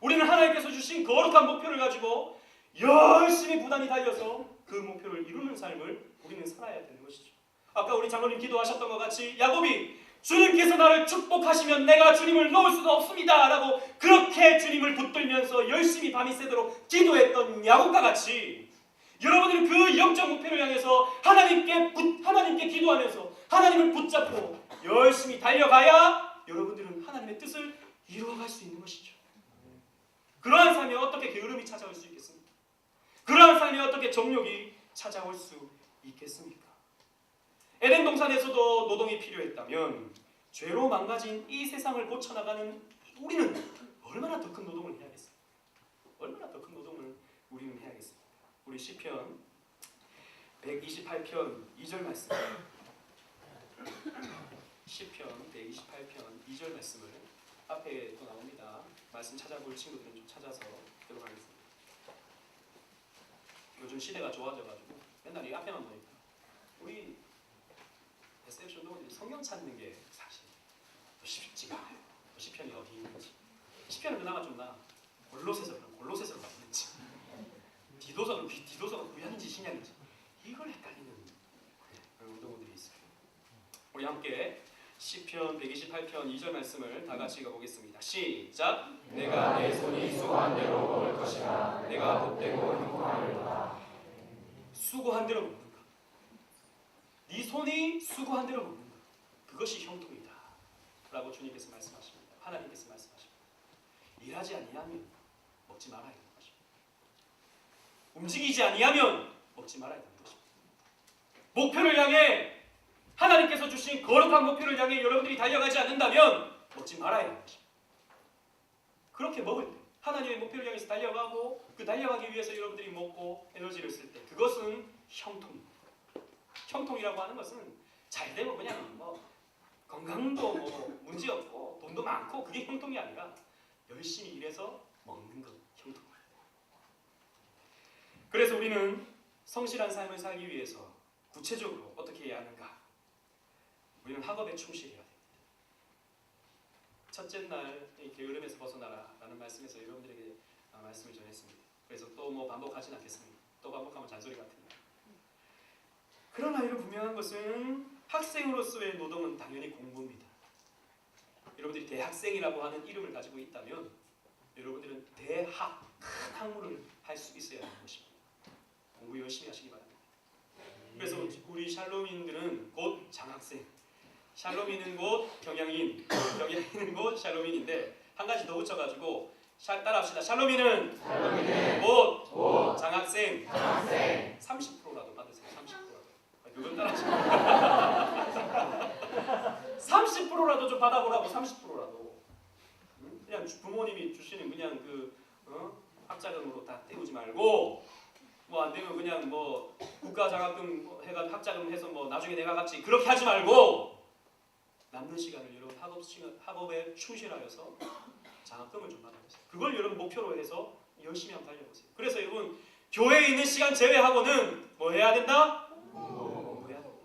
B: 우리는 하나님께서 주신 거룩한 목표를 가지고 열심히 부단히 달려서 그 목표를 이루는 삶을 우리는 살아야 되는 것이죠. 아까 우리 장로님 기도하셨던 것 같이 야곱이 주님께서 나를 축복하시면 내가 주님을 놓을 수가 없습니다 라고 그렇게 주님을 붙들면서 열심히 밤이 새도록 기도했던 야곱과 같이 여러분들은 그 영적 목표를 향해서 하나님께 기도하면서 하나님을 붙잡고 열심히 달려가야 여러분들은 하나님의 뜻을 이루어갈 수 있는 것이죠. 그러한 삶에 어떻게 게으름이 찾아올 수 있겠습니까? 그러한 삶에 어떻게 정욕이 찾아올 수 있겠습니까? 에덴 동산에서도 노동이 필요했다면 죄로 망가진 이 세상을 고쳐나가는 우리는 얼마나 더 큰 노동을 해야겠습니까? 얼마나 더 큰 노동을 우리는 해야겠습니까? 우리 시편 128편 2절 말씀, 시편 128편 2절 말씀을 앞에 또 나옵니다. 말씀 찾아볼 친구들은 좀 찾아서 들어가겠습니다. 요즘 시대가 좋아져가지고 맨날 이 앞에만 보니까 우리 SFC 운동원들이 성경 찾는 게 사실 찾지가 않아요. 시편이 어디 있는지. 시편은 그나마 좀 나. 골로새서로 있는지, 디도서가 구약인지 신약인지 이걸 헷갈리는 그런 운동들이 있어요. 우리 함께 시편 128편 2절 말씀을 다 같이 읽어보겠습니다. 시작.
C: 내가 내 손이 수고한 대로 먹을 것이라. 내가 복되고 형통하리로다.
B: 수고한 대로 먹는 것. 네 손이 수고한 대로 먹는 것. 그것이 형통이다. 라고 주님께서 말씀하십니다. 하나님께서 말씀하십니다. 일하지 아니하면 먹지 말아야 되는 것입니다. 움직이지 아니하면 먹지 말아야 되는 것입니다. 목표를 향해 하나님께서 주신 거룩한 목표를 향해 여러분들이 달려가지 않는다면 먹지 말아야 되는 것입니다. 그렇게 먹을 때 하나님의 목표를 향해서 달려가고 그 달려가기 위해서 여러분들이 먹고 에너지를 쓸 때 그것은 형통입니다. 형통이라고 하는 것은 잘 되고 그냥 뭐 건강도 뭐 문제 없고 돈도 많고 그게 형통이 아니라 열심히 일해서 먹는 것 형통입니다. 그래서 우리는 성실한 삶을 살기 위해서 구체적으로 어떻게 해야 하는가? 우리는 학업에 충실해야 됩니다. 첫째 날 게으름에서 벗어나라라는 말씀에서 여러분들에게 말씀을 전했습니다. 그래서 또 뭐 반복하진 않겠습니다. 또 반복하면 잔소리 같습니다. 그러나 이런 분명한 것은 학생으로서의 노동은 당연히 공부입니다. 여러분들이 대학생이라고 하는 이름을 가지고 있다면 여러분들은 대학, 큰 학문을 할 수 있어야 하는 것입니다. 공부 열심히 하시기 바랍니다. 그래서 우리 샬롬인들은 곧 장학생, 샬롬인은 곧 경영인, 경영인은 곧 샬롬인인데 한 가지 더 붙여가지고 따라합시다. 샬롬인은 곧 장학생, 30%라도 받으세요. 30%라도. 그건 따라하시면 30%라도 좀 받아보라고. 30%라도. 그냥 부모님이 주시는 그냥 그 학자금으로 다 때우지 말고 뭐 안 되면 그냥 뭐 국가 장학금 해가 학자금 해서 뭐 나중에 내가 갖지 그렇게 하지 말고 남는 시간을 여러분 학업에 충실하여서 장학금을 좀 받아보세요. 그걸 여러분 목표로 해서 열심히 한번 달려보세요. 그래서 여러분 교회에 있는 시간 제외하고는 뭐 해야 된다? 공부해야 된다.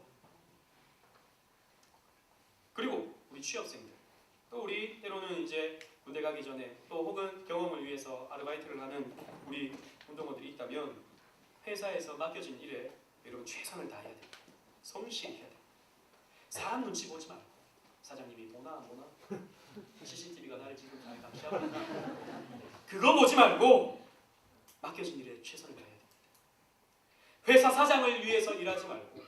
B: 그리고 우리 취업생들 또 우리 때로는 이제 군대 가기 전에 또 혹은 경험을 위해서 아르바이트를 하는 우리 운동원들이 있다면 회사에서 맡겨진 일에 여러분 최선을 다해야 됩니다. 성실히 해야 됩니다. 사람 눈치 보지 말고 사장님이 보나 안 보나 CCTV가 나를 지금 잘 감시하고 있나 그거 보지 말고 맡겨진 일에 최선을 다해야 됩니다. 회사 사장을 위해서 일하지 말고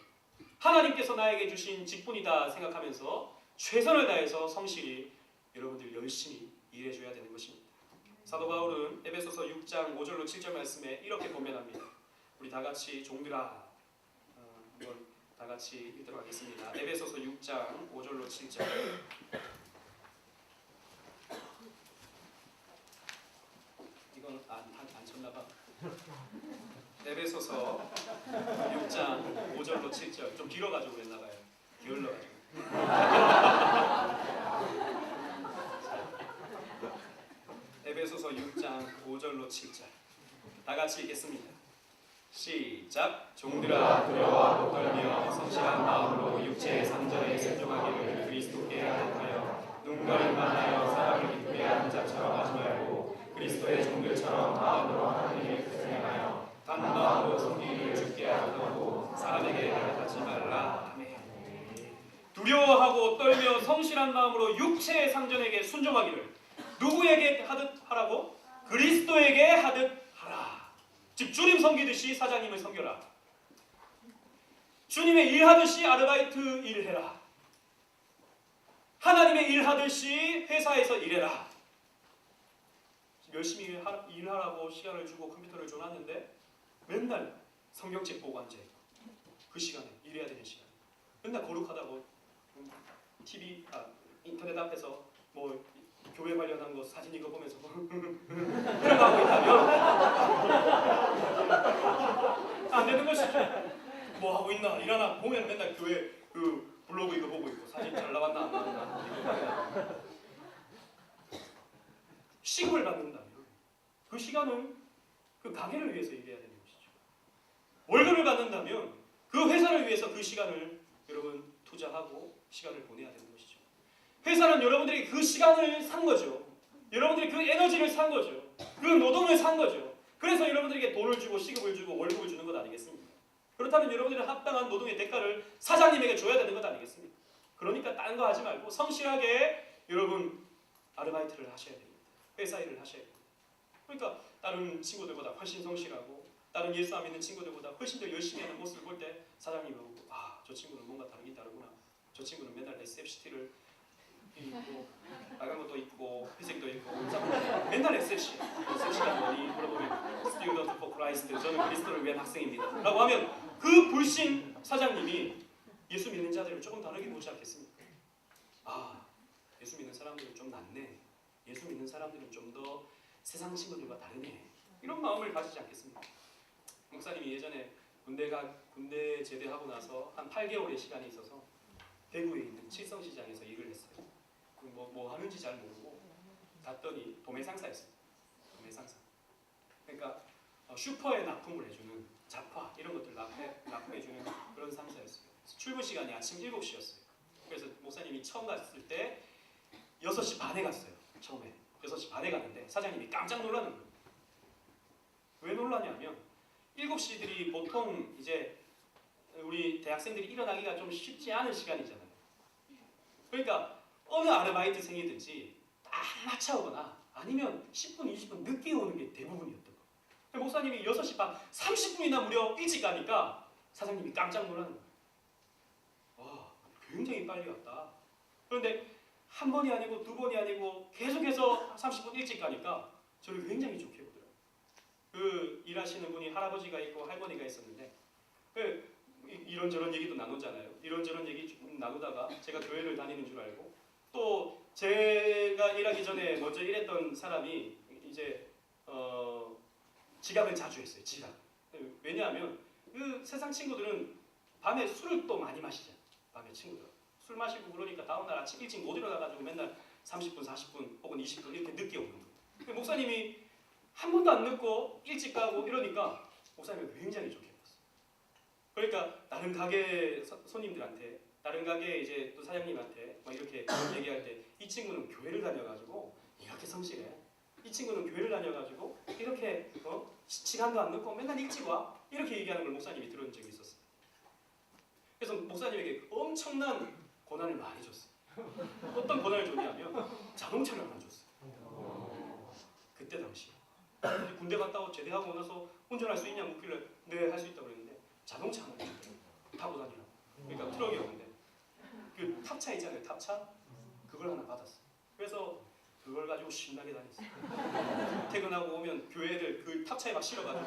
B: 하나님께서 나에게 주신 직분이다 생각하면서 최선을 다해서 성실히 여러분들 열심히 일해줘야 되는 것입니다. 사도 바울은 에베소서 6장 5절로 7절 말씀에 이렇게 권면합니다. 우리 다 같이 종들아 한번 다 같이 읽도록 하겠습니다. 에베소서 6장 5절로 7절. 이건 안 쳤나 봐. 에베소서 6장 5절로 7절. 좀 길어가지고 그랬나 봐요. 게을러가지고. 에베소서 6장 5절로 7절. 다 같이 읽겠습니다. 시작. 종들아 두려워하고 떨며 성실한 마음으로 육체의 상전에 순종하기를 그리스도께 하여 눈가림만 하여 사람을 기쁘게 하는 자처럼 하지 말고 그리스도의 종들처럼 마음으로 하나님의 뜻을 행하여 단마음으로 섬기기를 주께 하고 사람에게 가르치지 말라. 아멘. 두려워하고 떨며 성실한 마음으로 육체의 상전에게 순종하기를 누구에게 하듯 하라고? 그리스도에게 하듯 하라. 즉 주님 섬기듯이 사장님을 섬겨라. 주님의 일하듯이 아르바이트 일해라. 하나님의 일하듯이 회사에서 일해라. 열심히 일하라고 시간을 주고 컴퓨터를 줘놨는데 맨날 성경책 보고 앉아있고 그 시간에 일해야 되는 시간 맨날 거룩하다고 인터넷 앞에서 뭐 교회 관련한 거 사진 이거 보면서 이러고 하고 있다면 안 되는 것이죠. 뭐 하고 있나 일하나 보면 맨날 교회 그 블로그 이거 보고 있고 사진 잘 나왔나 안 나왔나 시급을 받는다면 그 시간은 그 가게를 위해서 일해야 되는 것이죠. 월급을 받는다면 그 회사를 위해서 그 시간을 여러분 투자하고 시간을 보내야 되는 것이죠. 회사는 여러분들이 그 시간을 산 거죠. 여러분들이 그 에너지를 산 거죠. 그 노동을 산 거죠. 그래서 여러분들에게 돈을 주고 시급을 주고 월급을 주는 것 아니겠습니까? 그렇다면 여러분들은 합당한 노동의 대가를 사장님에게 줘야 되는 것 아니겠습니까? 그러니까 딴 거 하지 말고 성실하게 여러분 아르바이트를 하셔야 됩니다. 회사 일을 하셔야 됩니다. 그러니까 다른 친구들보다 훨씬 성실하고 다른 예수 안 믿는 친구들보다 훨씬 더 열심히 하는 모습을 볼 때 사장님이 보고 아, 저 친구는 뭔가 다르긴 다르구나. 저 친구는 맨날 SFCT를 입고 빨간 것도 입고 회색도 입고 맨날 SFC가 뭐니 물어보면 Student for Christ, 저는 그리스도를 위한 학생입니다 라고 하면 그 불신 사장님이 예수 믿는 자들을 조금 다르게 보지 않겠습니까? 아, 예수 믿는 사람들은 좀 낫네. 예수 믿는 사람들은 좀 더 세상 친구들과 다르네. 이런 마음을 가지지 않겠습니까? 목사님이 예전에 군대 제대하고 나서 한 8개월의 시간이 있어서 대구에 있는 칠성시장에서 일을 했어요. 뭐 하는지 잘 모르고 갔더니 도매상사였어요. 도매상사. 그러니까 슈퍼에 납품을 해주는 잡화 이런 것들 납품해주는 그런 상사였어요. 출근 시간이 아침 7시였어요. 그래서 목사님이 처음 갔을 때 6시 반에 갔어요. 처음에 6시 반에 갔는데 사장님이 깜짝 놀라는 거예요. 왜 놀라냐면 7시들이 보통 이제 우리 대학생들이 일어나기가 좀 쉽지 않은 시간이잖아요. 그러니까 어느 아르바이트생이든지 딱 맞춰오거나 아니면 10분, 20분 늦게 오는 게 대부분이었던 거예요. 목사님이 6시 반 30분이나 무려 일찍 가니까 사장님이 깜짝 놀라는 거예요. 와, 굉장히 빨리 왔다. 그런데 한 번이 아니고 두 번이 아니고 계속해서 30분 일찍 가니까 저를 굉장히 좋게 보더라고요. 그 일하시는 분이 할아버지가 있고 할머니가 있었는데 이런저런 얘기도 나누잖아요. 이런저런 얘기 좀 나누다가 제가 교회를 다니는 줄 알고 또 제가 일하기 전에 먼저 일했던 사람이 이제 지각을 자주 했어요. 지각. 왜냐하면 그 세상 친구들은 밤에 술을 또 많이 마시잖아요. 밤에 친구들 술 마시고 그러니까 다음날 아침 일찍 못 일어나가지고 맨날 30분, 40분 혹은 20분 이렇게 늦게 오는 거예요. 목사님이 한 번도 안 늦고 일찍 가고 이러니까 목사님이 굉장히 좋게 봤어요. 그러니까 다른 가게 손님들한테, 다른 가게 이제 또 사장님한테 막 이렇게 얘기할 때 이 친구는 교회를 다녀가지고 이렇게 성실해. 이 친구는 교회를 다녀가지고 이렇게 시간도 안 늦고 맨날 일찍 와. 이렇게 얘기하는 걸 목사님이 들은 적이 있었어요. 그래서 목사님에게 엄청난 고난을 많이 줬어요. 어떤 고난을 줬냐면 자동차를 하나 줬어요. 그때 당시 군대 갔다 오고 제대하고 나서 운전할 수 있냐고 묻길래 네, 할 수 있다고 그랬는데 자동차 하나 줬어요. 타고 다니라고. 그러니까 트럭이었는데 그 탑차 있잖아요. 탑차 그걸 하나 받았어요. 그래서 그걸 가지고 신나게 다녔어요. 퇴근하고 오면 교회를 그 탑차에 막 실어가지고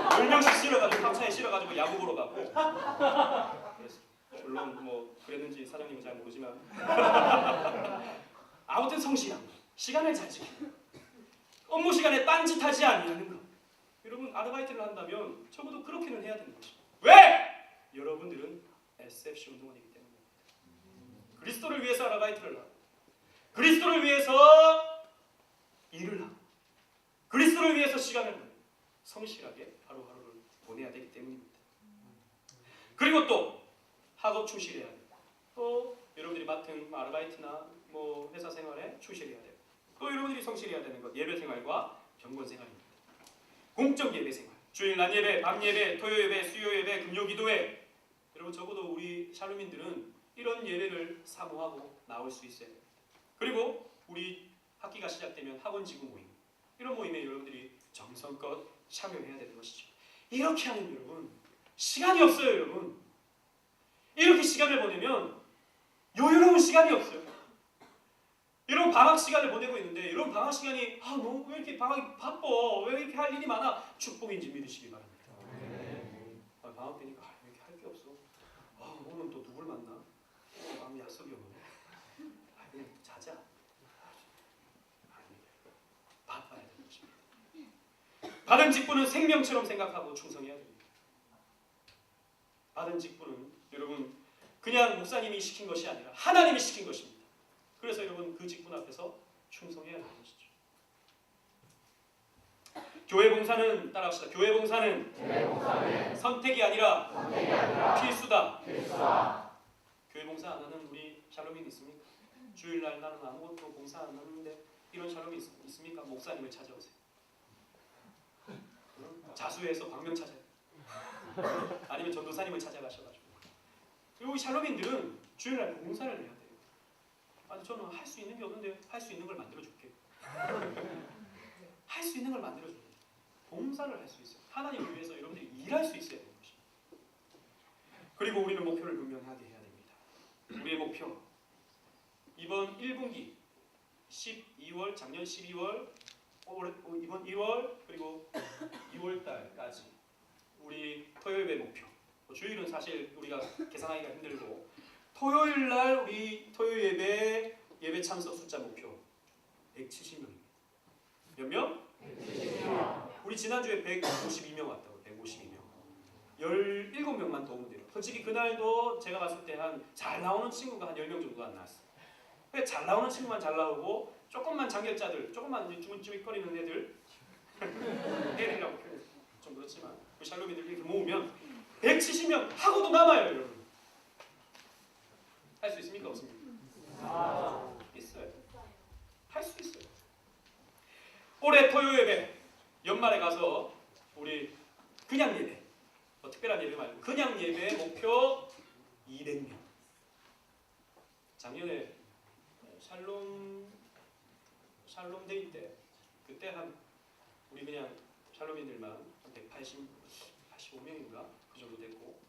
B: 10명씩 실어가지고 탑차에 실어가지고 야구 보러 가고 그랬어요. 물론 뭐 그랬는지 사장님은 잘 모르지만 아무튼 성실함, 시간을 잘 지키고 업무 시간에 딴짓하지 아니하는 것. 여러분 아르바이트를 한다면 적어도 그렇게는 해야 되는 것입니다. 왜? 여러분들은 SFC 운동원이기 때문입니다. 그리스도를 위해서 아르바이트를 하고 그리스도를 위해서 일을 하고 그리스도를 위해서 시간을 보내고 성실하게 하루하루를 보내야 되기 때문입니다. 그리고 또 학업 충실해야 돼요. 또 여러분들이 맡은 아르바이트나 뭐 회사 생활에 충실해야 돼요. 또 여러분들이 성실해야 되는 것 예배 생활과 경건 생활입니다. 공적 예배 생활, 주일 낮 예배, 밤 예배, 토요 예배, 수요 예배, 금요 기도회. 여러분 적어도 우리 샬롬인들은 이런 예배를 사모하고 나올 수 있어야 돼요. 그리고 우리 학기가 시작되면 학원 지구 모임, 이런 모임에 여러분들이 정성껏 참여해야 되는 것이죠. 이렇게 하면 여러분 시간이 없어요. 여러분 이렇게 시간을 보내면 여유로운 시간이 없어요. 여러분 방학 시간을 보내고 있는데 여러분 방학 시간이 너무 왜 이렇게 방학이 바빠, 왜 이렇게 할 일이 많아? 축복인지 믿으시기 바랍니다. 방학 되니까 왜 이렇게 할 게 없어? 오늘 또 누굴 만나? 마음 약속이 없네. 그냥 자자. 바빠야 되는 것입니다. 받은 직분은 생명처럼 생각하고 충성해야 됩니다. 받은 직분은 여러분 그냥 목사님이 시킨 것이 아니라 하나님이 시킨 것입니다. 그래서 여러분 그 직분 앞에서 충성해야 하는 것이죠. 교회 봉사는 따라합시다. 교회 봉사는 선택이 아니라 필수다. 교회 봉사 안 하는 우리 샬롬이 있습니까? 주일날 나는 아무것도 봉사 안 하는데 이런 샬롬이 있습니까? 목사님을 찾아오세요. 자수해서 광명 찾아요. 아니면 전도사님을 찾아가셔가지고. 그리고 이 샬롬인들은 주일날 봉사를 해야 돼요. 아니 저는 할 수 있는 게 없는데 할 수 있는 걸 만들어줄게. 할 수 있는 걸 만들어줘요. 봉사를 할 수 있어요. 하나님을 위해서 여러분들이 일할 수 있어야 되는 것입니다. 그리고 우리는 목표를 분명하게 해야 됩니다. 우리의 목표 이번 1분기 12월 작년 12월 이번 1월 그리고 2월달까지 우리 토요일의 목표 주일은 사실 우리가 계산하기가 힘들고 토요일날 우리 토요일 예배 참석 숫자 목표 170명입니다. 몇 명? 170명. 우리 지난주에 152명 왔다고. 152명. 17명만 더 오면 돼요. 솔직히 그날도 제가 봤을 때 한 잘 나오는 친구가 한 10명 정도 안 나왔어요. 왜 잘 나오는 친구만 잘 나오고 조금만 장결자들, 조금만 주물주물거리는 애들이라고 표현 좀 그렇지만 그 샬롬이들 이렇게 모으면 170명 하고도 남아요, 여러분. 할 수 있습니까? 없습니까? 있어요. 할 수 있어요. 올해 토요 예배 연말에 가서 우리 그냥 예배 특별한 예배 말고 그냥 예배 목표 200명. 작년에 샬롬 데이 때 그때 한 우리 그냥 샬롬인들만 한 185명인가 그 정도 됐고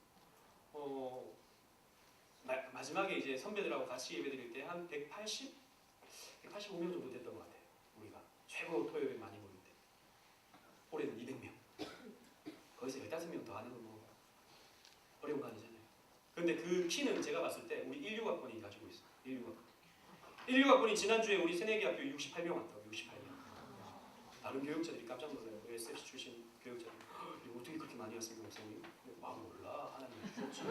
B: 마지막에 이제 선배들하고 같이 예배 드릴 때 한 185명 정도 됐던 것 같아요. 우리가 최고 토요일 많이 모일 때. 올해는 200명. 거기서 15명 더 하는 건 뭐 어려운 거 아니잖아요. 근데 그 키는 제가 봤을 때 우리 16학번이 가지고 있어요. 16학번이 지난주에 우리 새내기학교 68명 왔다고. 68명. 다른 교육자들이 깜짝 놀라요. SFC 출신 교육자들. 이거 어떻게 그렇게 많이 왔습니까, 목사님? 몰라. 하나님 주셨지.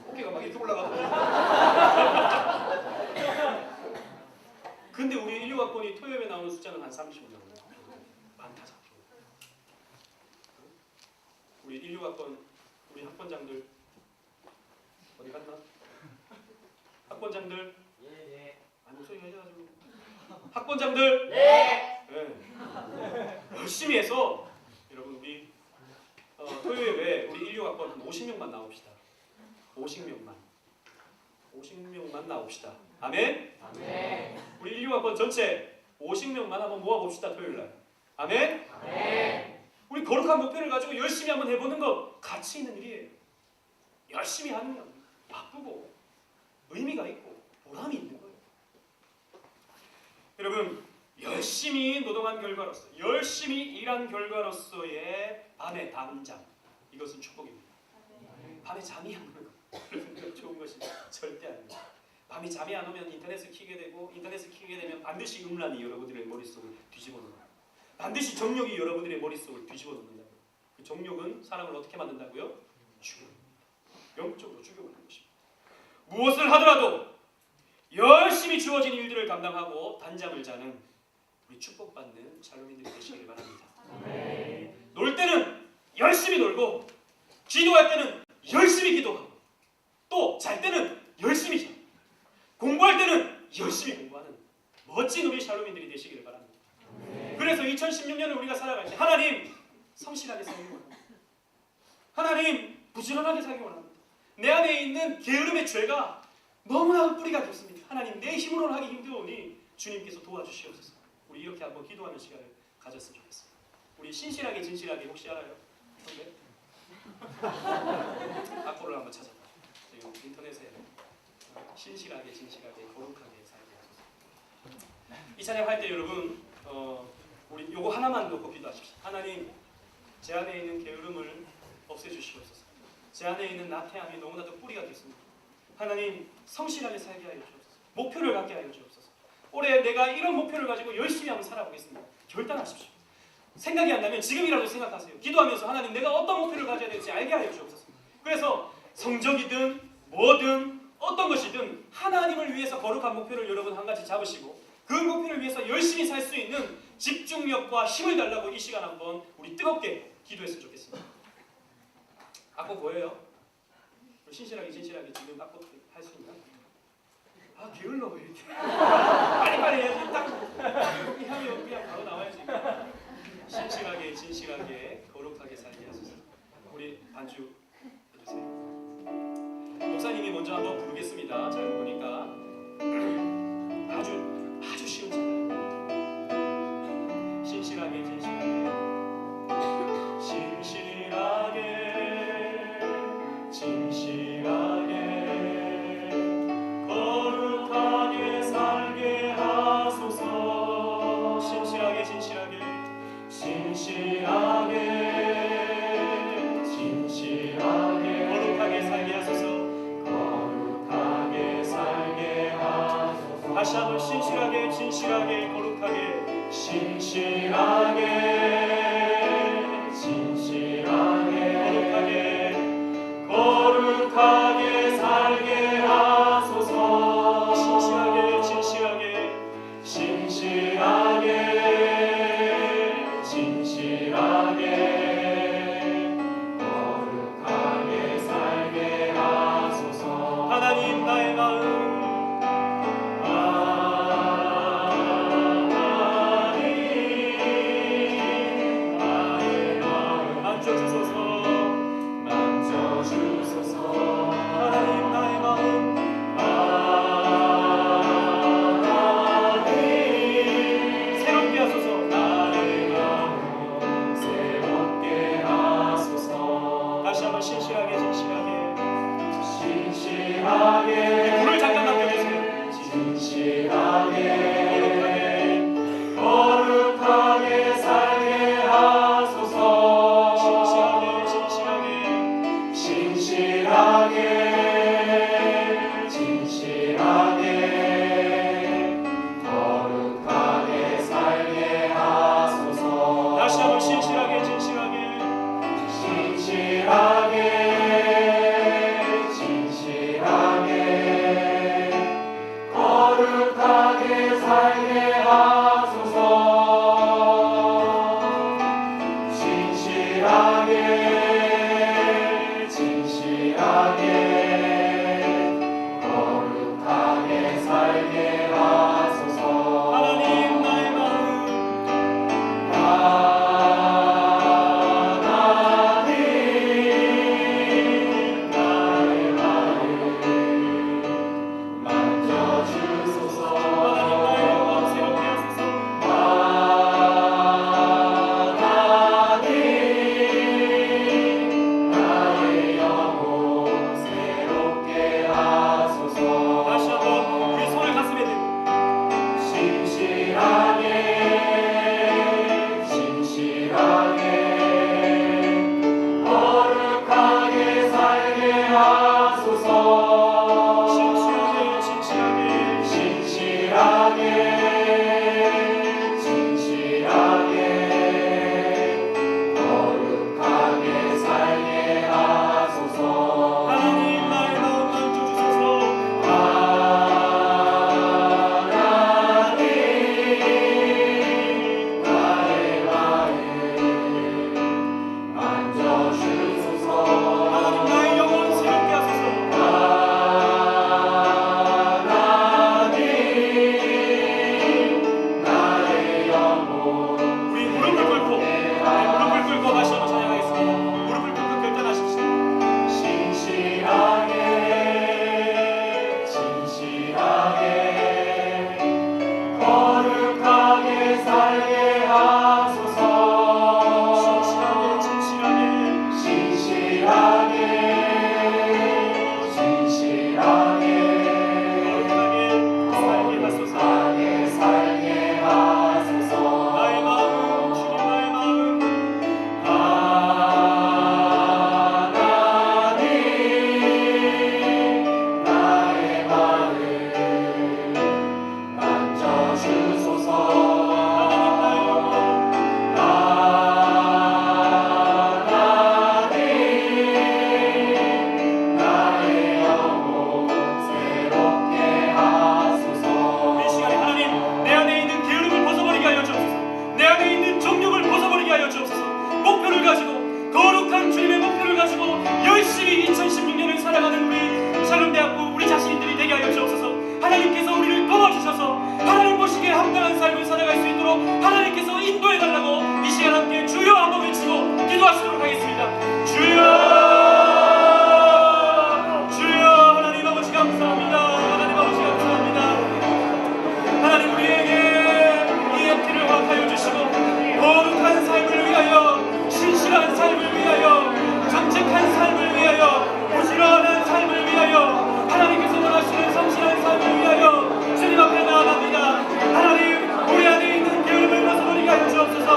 B: 어깨가 막 이렇게 올라가고. 근데 우리 16학번이 토요일에 나오는 숫자는 한 35명. 많다 작죠. 우리 16학번 우리 학번장들 어디 갔나? 학번장들 아니 목소리가 해가지고 학번장들 네. 열심히 해서 여러분 우리 토요일에 우리 16학번 한 50명만 나옵시다. 50명만 나옵시다. 아멘? 아멘. 우리 16학번 전체 50명만 한번 모아봅시다. 토요일날. 아멘? 아멘. 우리 거룩한 목표를 가지고 열심히 한번 해보는 것 가치 있는 일이에요. 열심히 하면 바쁘고 의미가 있고 보람이 있는 거예요. 여러분 열심히 노동한 결과로서 열심히 일한 결과로서의 밤의 담장 이것은 축복입니다. 밤에 잠이 안 오는 것 좋은 것이 절대 아닙니다. 밤에 잠이 안 오면 인터넷을 켜게 되고 인터넷을 켜게 되면 반드시 음란이 여러분들의 머릿속을 뒤집어 놓는다. 반드시 정욕이 여러분들의 머릿속을 뒤집어 놓는다. 그 정욕은 사람을 어떻게 만든다고요? 죽여. 영적으로 죽여버리는 것입니다. 무엇을 하더라도 열심히 주어진 일들을 감당하고 단잠을 자는 우리 축복받는 샬롬인들이 되시길 바랍니다. 놀 때는 열심히 놀고 기도할 때는 열심히 기도하고 또 잘 때는 열심히 자고 공부할 때는 열심히 공부하는 멋진 우리 샬롬인들이 되시기를 바랍니다. 그래서 2016년을 우리가 살아갈 때 하나님 성실하게 살기 원합니다. 하나님 부지런하게 살기 원합니다. 내 안에 있는 게으름의 죄가 너무나 뿌리가 깊습니다. 하나님 내 힘으로는 하기 힘들오니 주님께서 도와주시옵소서. 우리 이렇게 한번 기도하는 시간을 가졌으면 좋겠습니다. 우리 신실하게 진실하게 혹시 알아요? 선배? 악보를 한번 찾아봐. 인터넷에 신실하게 진실하게 거룩하게 살게 하소서. 이 찬양 할 때 여러분 우리 요거 하나만 놓고 기도하십시오. 하나님 제 안에 있는 게으름을 없애주시옵소서. 제 안에 있는 나태함이 너무나도 뿌리가 됐습니다. 하나님 성실하게 살게 하여 주옵소서. 목표를 갖게 하여 주옵소서. 올해 내가 이런 목표를 가지고 열심히 한번 살아보겠습니다. 결단하십시오. 생각이 안 나면 지금이라도 생각하세요. 기도하면서 하나님 내가 어떤 목표를 가져야 될지 알게 하여 주옵소서. 그래서 성적이든 뭐든 어떤 것이든 하나님을 위해서 거룩한 목표를 여러분 한 가지 잡으시고 그 목표를 위해서 열심히 살 수 있는 집중력과 힘을 달라고 이 시간 한번 우리 뜨겁게 기도했으면 좋겠습니다. 악보 보여요? 신실하게 지금 악보 할 수 있나? 아 게을러 왜 이렇게 빨리빨리 해야지. 딱 이 하면 그냥 바로 나와야지. 신실하게 진실하게 거룩하게 살게 하소서. 우리 반주 해주세요. 목사님이 먼저 한번 부르겠습니다. 잘 부르니까 아주 쉬운 찬양. 신실하게 진실하게 거룩하게 살게 하소서. 신실하게 거룩하게 살게 하소서. 다시 한번 신실하게 진실하게 거룩하게
C: 거룩하게 살게 하소서.
B: 신실하게
C: 거룩하게 살게 하소서.
B: 하나님 나의 마음 만져주소서. 하나님 나의 마음 새롭게 하소서. 다시 한번 신실하게 불을 잠깐만 켜주세요.
C: 거룩하게 살게 하소서. 진실하게 거룩하게 살게 하소서.
B: 다시 한번 신실하게
C: 거룩하게 살게 하소서. 거룩하게 살게 하소서.
B: 하나님 나의 마음
C: 만져주소서.
B: 하나님 나의 마음 새롭게 하소서.
C: 나의 영혼 새롭게 하소서.
B: 다시 한번 우리 손을 가슴에 대고 주시옵소서. 하나님 보시기에 합당한 삶을 살아갈 수 있도록 하나님께서 인도해달라고 이 시간 함께 주여 한번 외치고 기도하시도록 하겠습니다. 주여, 주여. 하나님 아버지 감사합니다. 하나님 아버지 감사합니다. 하나님 우리에게 이 MT를 허락하여 주시고 거룩한 삶을 위하여, 신실한 삶을 위하여, 정직한 삶을 위하여, 부지런한 삶을 위하여, 하나님께서 원하시는 성실한 삶을 위하여 주님 앞에 나아갑니다. 하나님 우리 안에 있는 게으름을 벗어버리게 하여 주옵소서.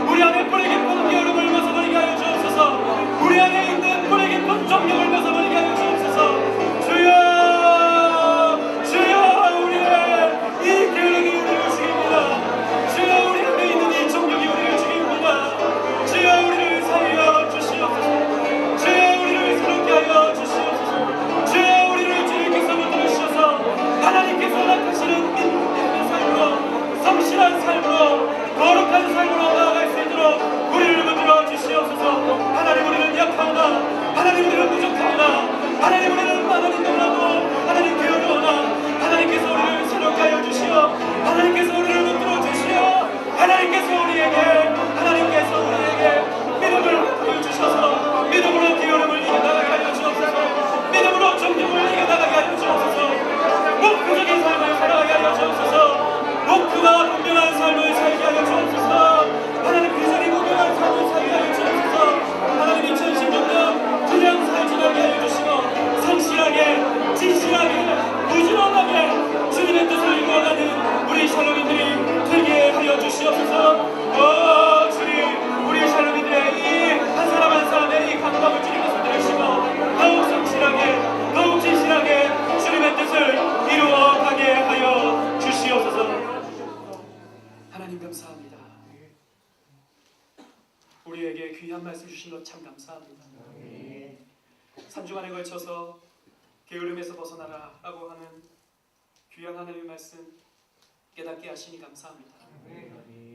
B: 우리 안에 뿌리 깊은 게으름을 벗어버리게 하여 주옵소서. 우리 안에 있는 뿌리 깊은 정욕을 벗어버리게 하여 주옵소서. 주여, 주여. 우리의 이 게으름이 우리를 죽입니다. 주여, 우리 안에 있는 이 정욕이 우리를 죽입니다. 주여, 우리를 살려 주시옵소서. 주여, 우리를 새롭게 하여 주시옵소서. 주여, 우리를 주님께서 붙들으셔서 하나님께서 나타시는 믿는 삶으로, 성실한 삶으로, 거룩한 삶으로 나아갈 수 있도록 우리를 붙들어 주시옵소서. 하나님 우리는 약하오나, 하나님 우리는 부족하오나, 하나님 우리는 많은 놀라도, 하나님 게으르오나 하나님께서 우리를 새롭게 하여 주시어, 하나님께서 우리를 붙들어 주시어, 하나님께서 우리에게 믿음을 하여 주셔서 믿음으로 게으름을 이겨나가게 하여 주옵소서. 믿음으로 정욕을 이겨나가게 하여 주옵소서. 목표적인 삶을 살아가게 하여 주옵소서. 목표가 분명한 삶을 살게 하여 주옵소서. 하나님 비전이 분명한 삶을 살게 하여 주옵소서. 하나님 2016년 그냥 살지 말게 하여 주시고 성실하게, 진실하게, 부지런하게 주님의 뜻을 이루어가는 우리 샬롬인들이 되게 하여 주시옵소서. 주님, 우리 샬롬인들의 이 한 사람 한 사람의 이 감각을 주님께서 들으시고 더욱 성실하게, 더욱 진실하게 주님의 뜻을 이루어가게 하여 주시옵소서. 하나님 감사합니다. 우리에게 귀한 말씀 주신 것 참 감사합니다. 3주간에 걸쳐서 게으름에서 벗어나라 라고 하는 귀한 하나님의 말씀 깨닫게 하시니 감사합니다.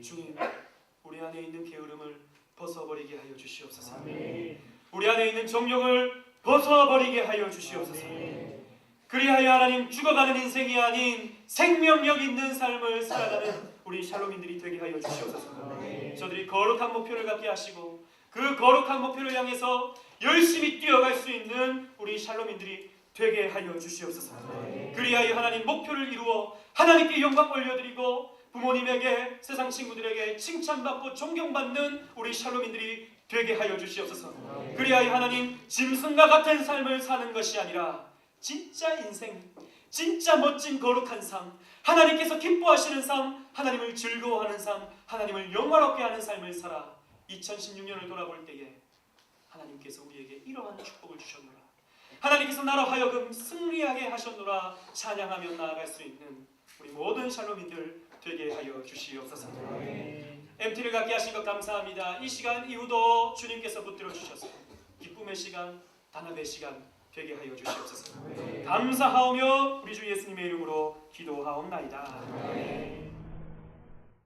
B: 주님, 우리 안에 있는 게으름을 벗어버리게 하여 주시옵소서. 우리 안에 있는 정욕을 벗어버리게 하여 주시옵소서. 그리하여 하나님 죽어가는 인생이 아닌 생명력 있는 삶을 살아가는 우리 샬롬인들이 되게 하여 주시옵소서. 저들이 거룩한 목표를 갖게 하시고 그 거룩한 목표를 향해서 열심히 뛰어갈 수 있는 우리 샬롬인들이 되게 하여 주시옵소서. 그리하여 하나님 목표를 이루어 하나님께 영광 올려드리고 부모님에게, 세상 친구들에게 칭찬받고 존경받는 우리 샬롬인들이 되게 하여 주시옵소서. 그리하여 하나님 짐승과 같은 삶을 사는 것이 아니라 진짜 인생, 진짜 멋진 거룩한 삶, 하나님께서 기뻐하시는 삶, 하나님을 즐거워하는 삶, 하나님을 영화롭게 하는 삶을 살아 2016년을 돌아볼 때에 하나님께서 우리에게 이러한 축복을 주셨노라. 하나님께서 나로 하여금 승리하게 하셨노라 찬양하며 나아갈 수 있는 우리 모든 샬롬인들 되게 하여 주시옵소서. MT를 갖게 하신 것 감사합니다. 이 시간 이후도 주님께서 붙들어 주셔서 기쁨의 시간, 단합의 시간 되게 하여 주시옵소서. 감사하오며 우리 주 예수님의 이름으로 기도하옵나이다.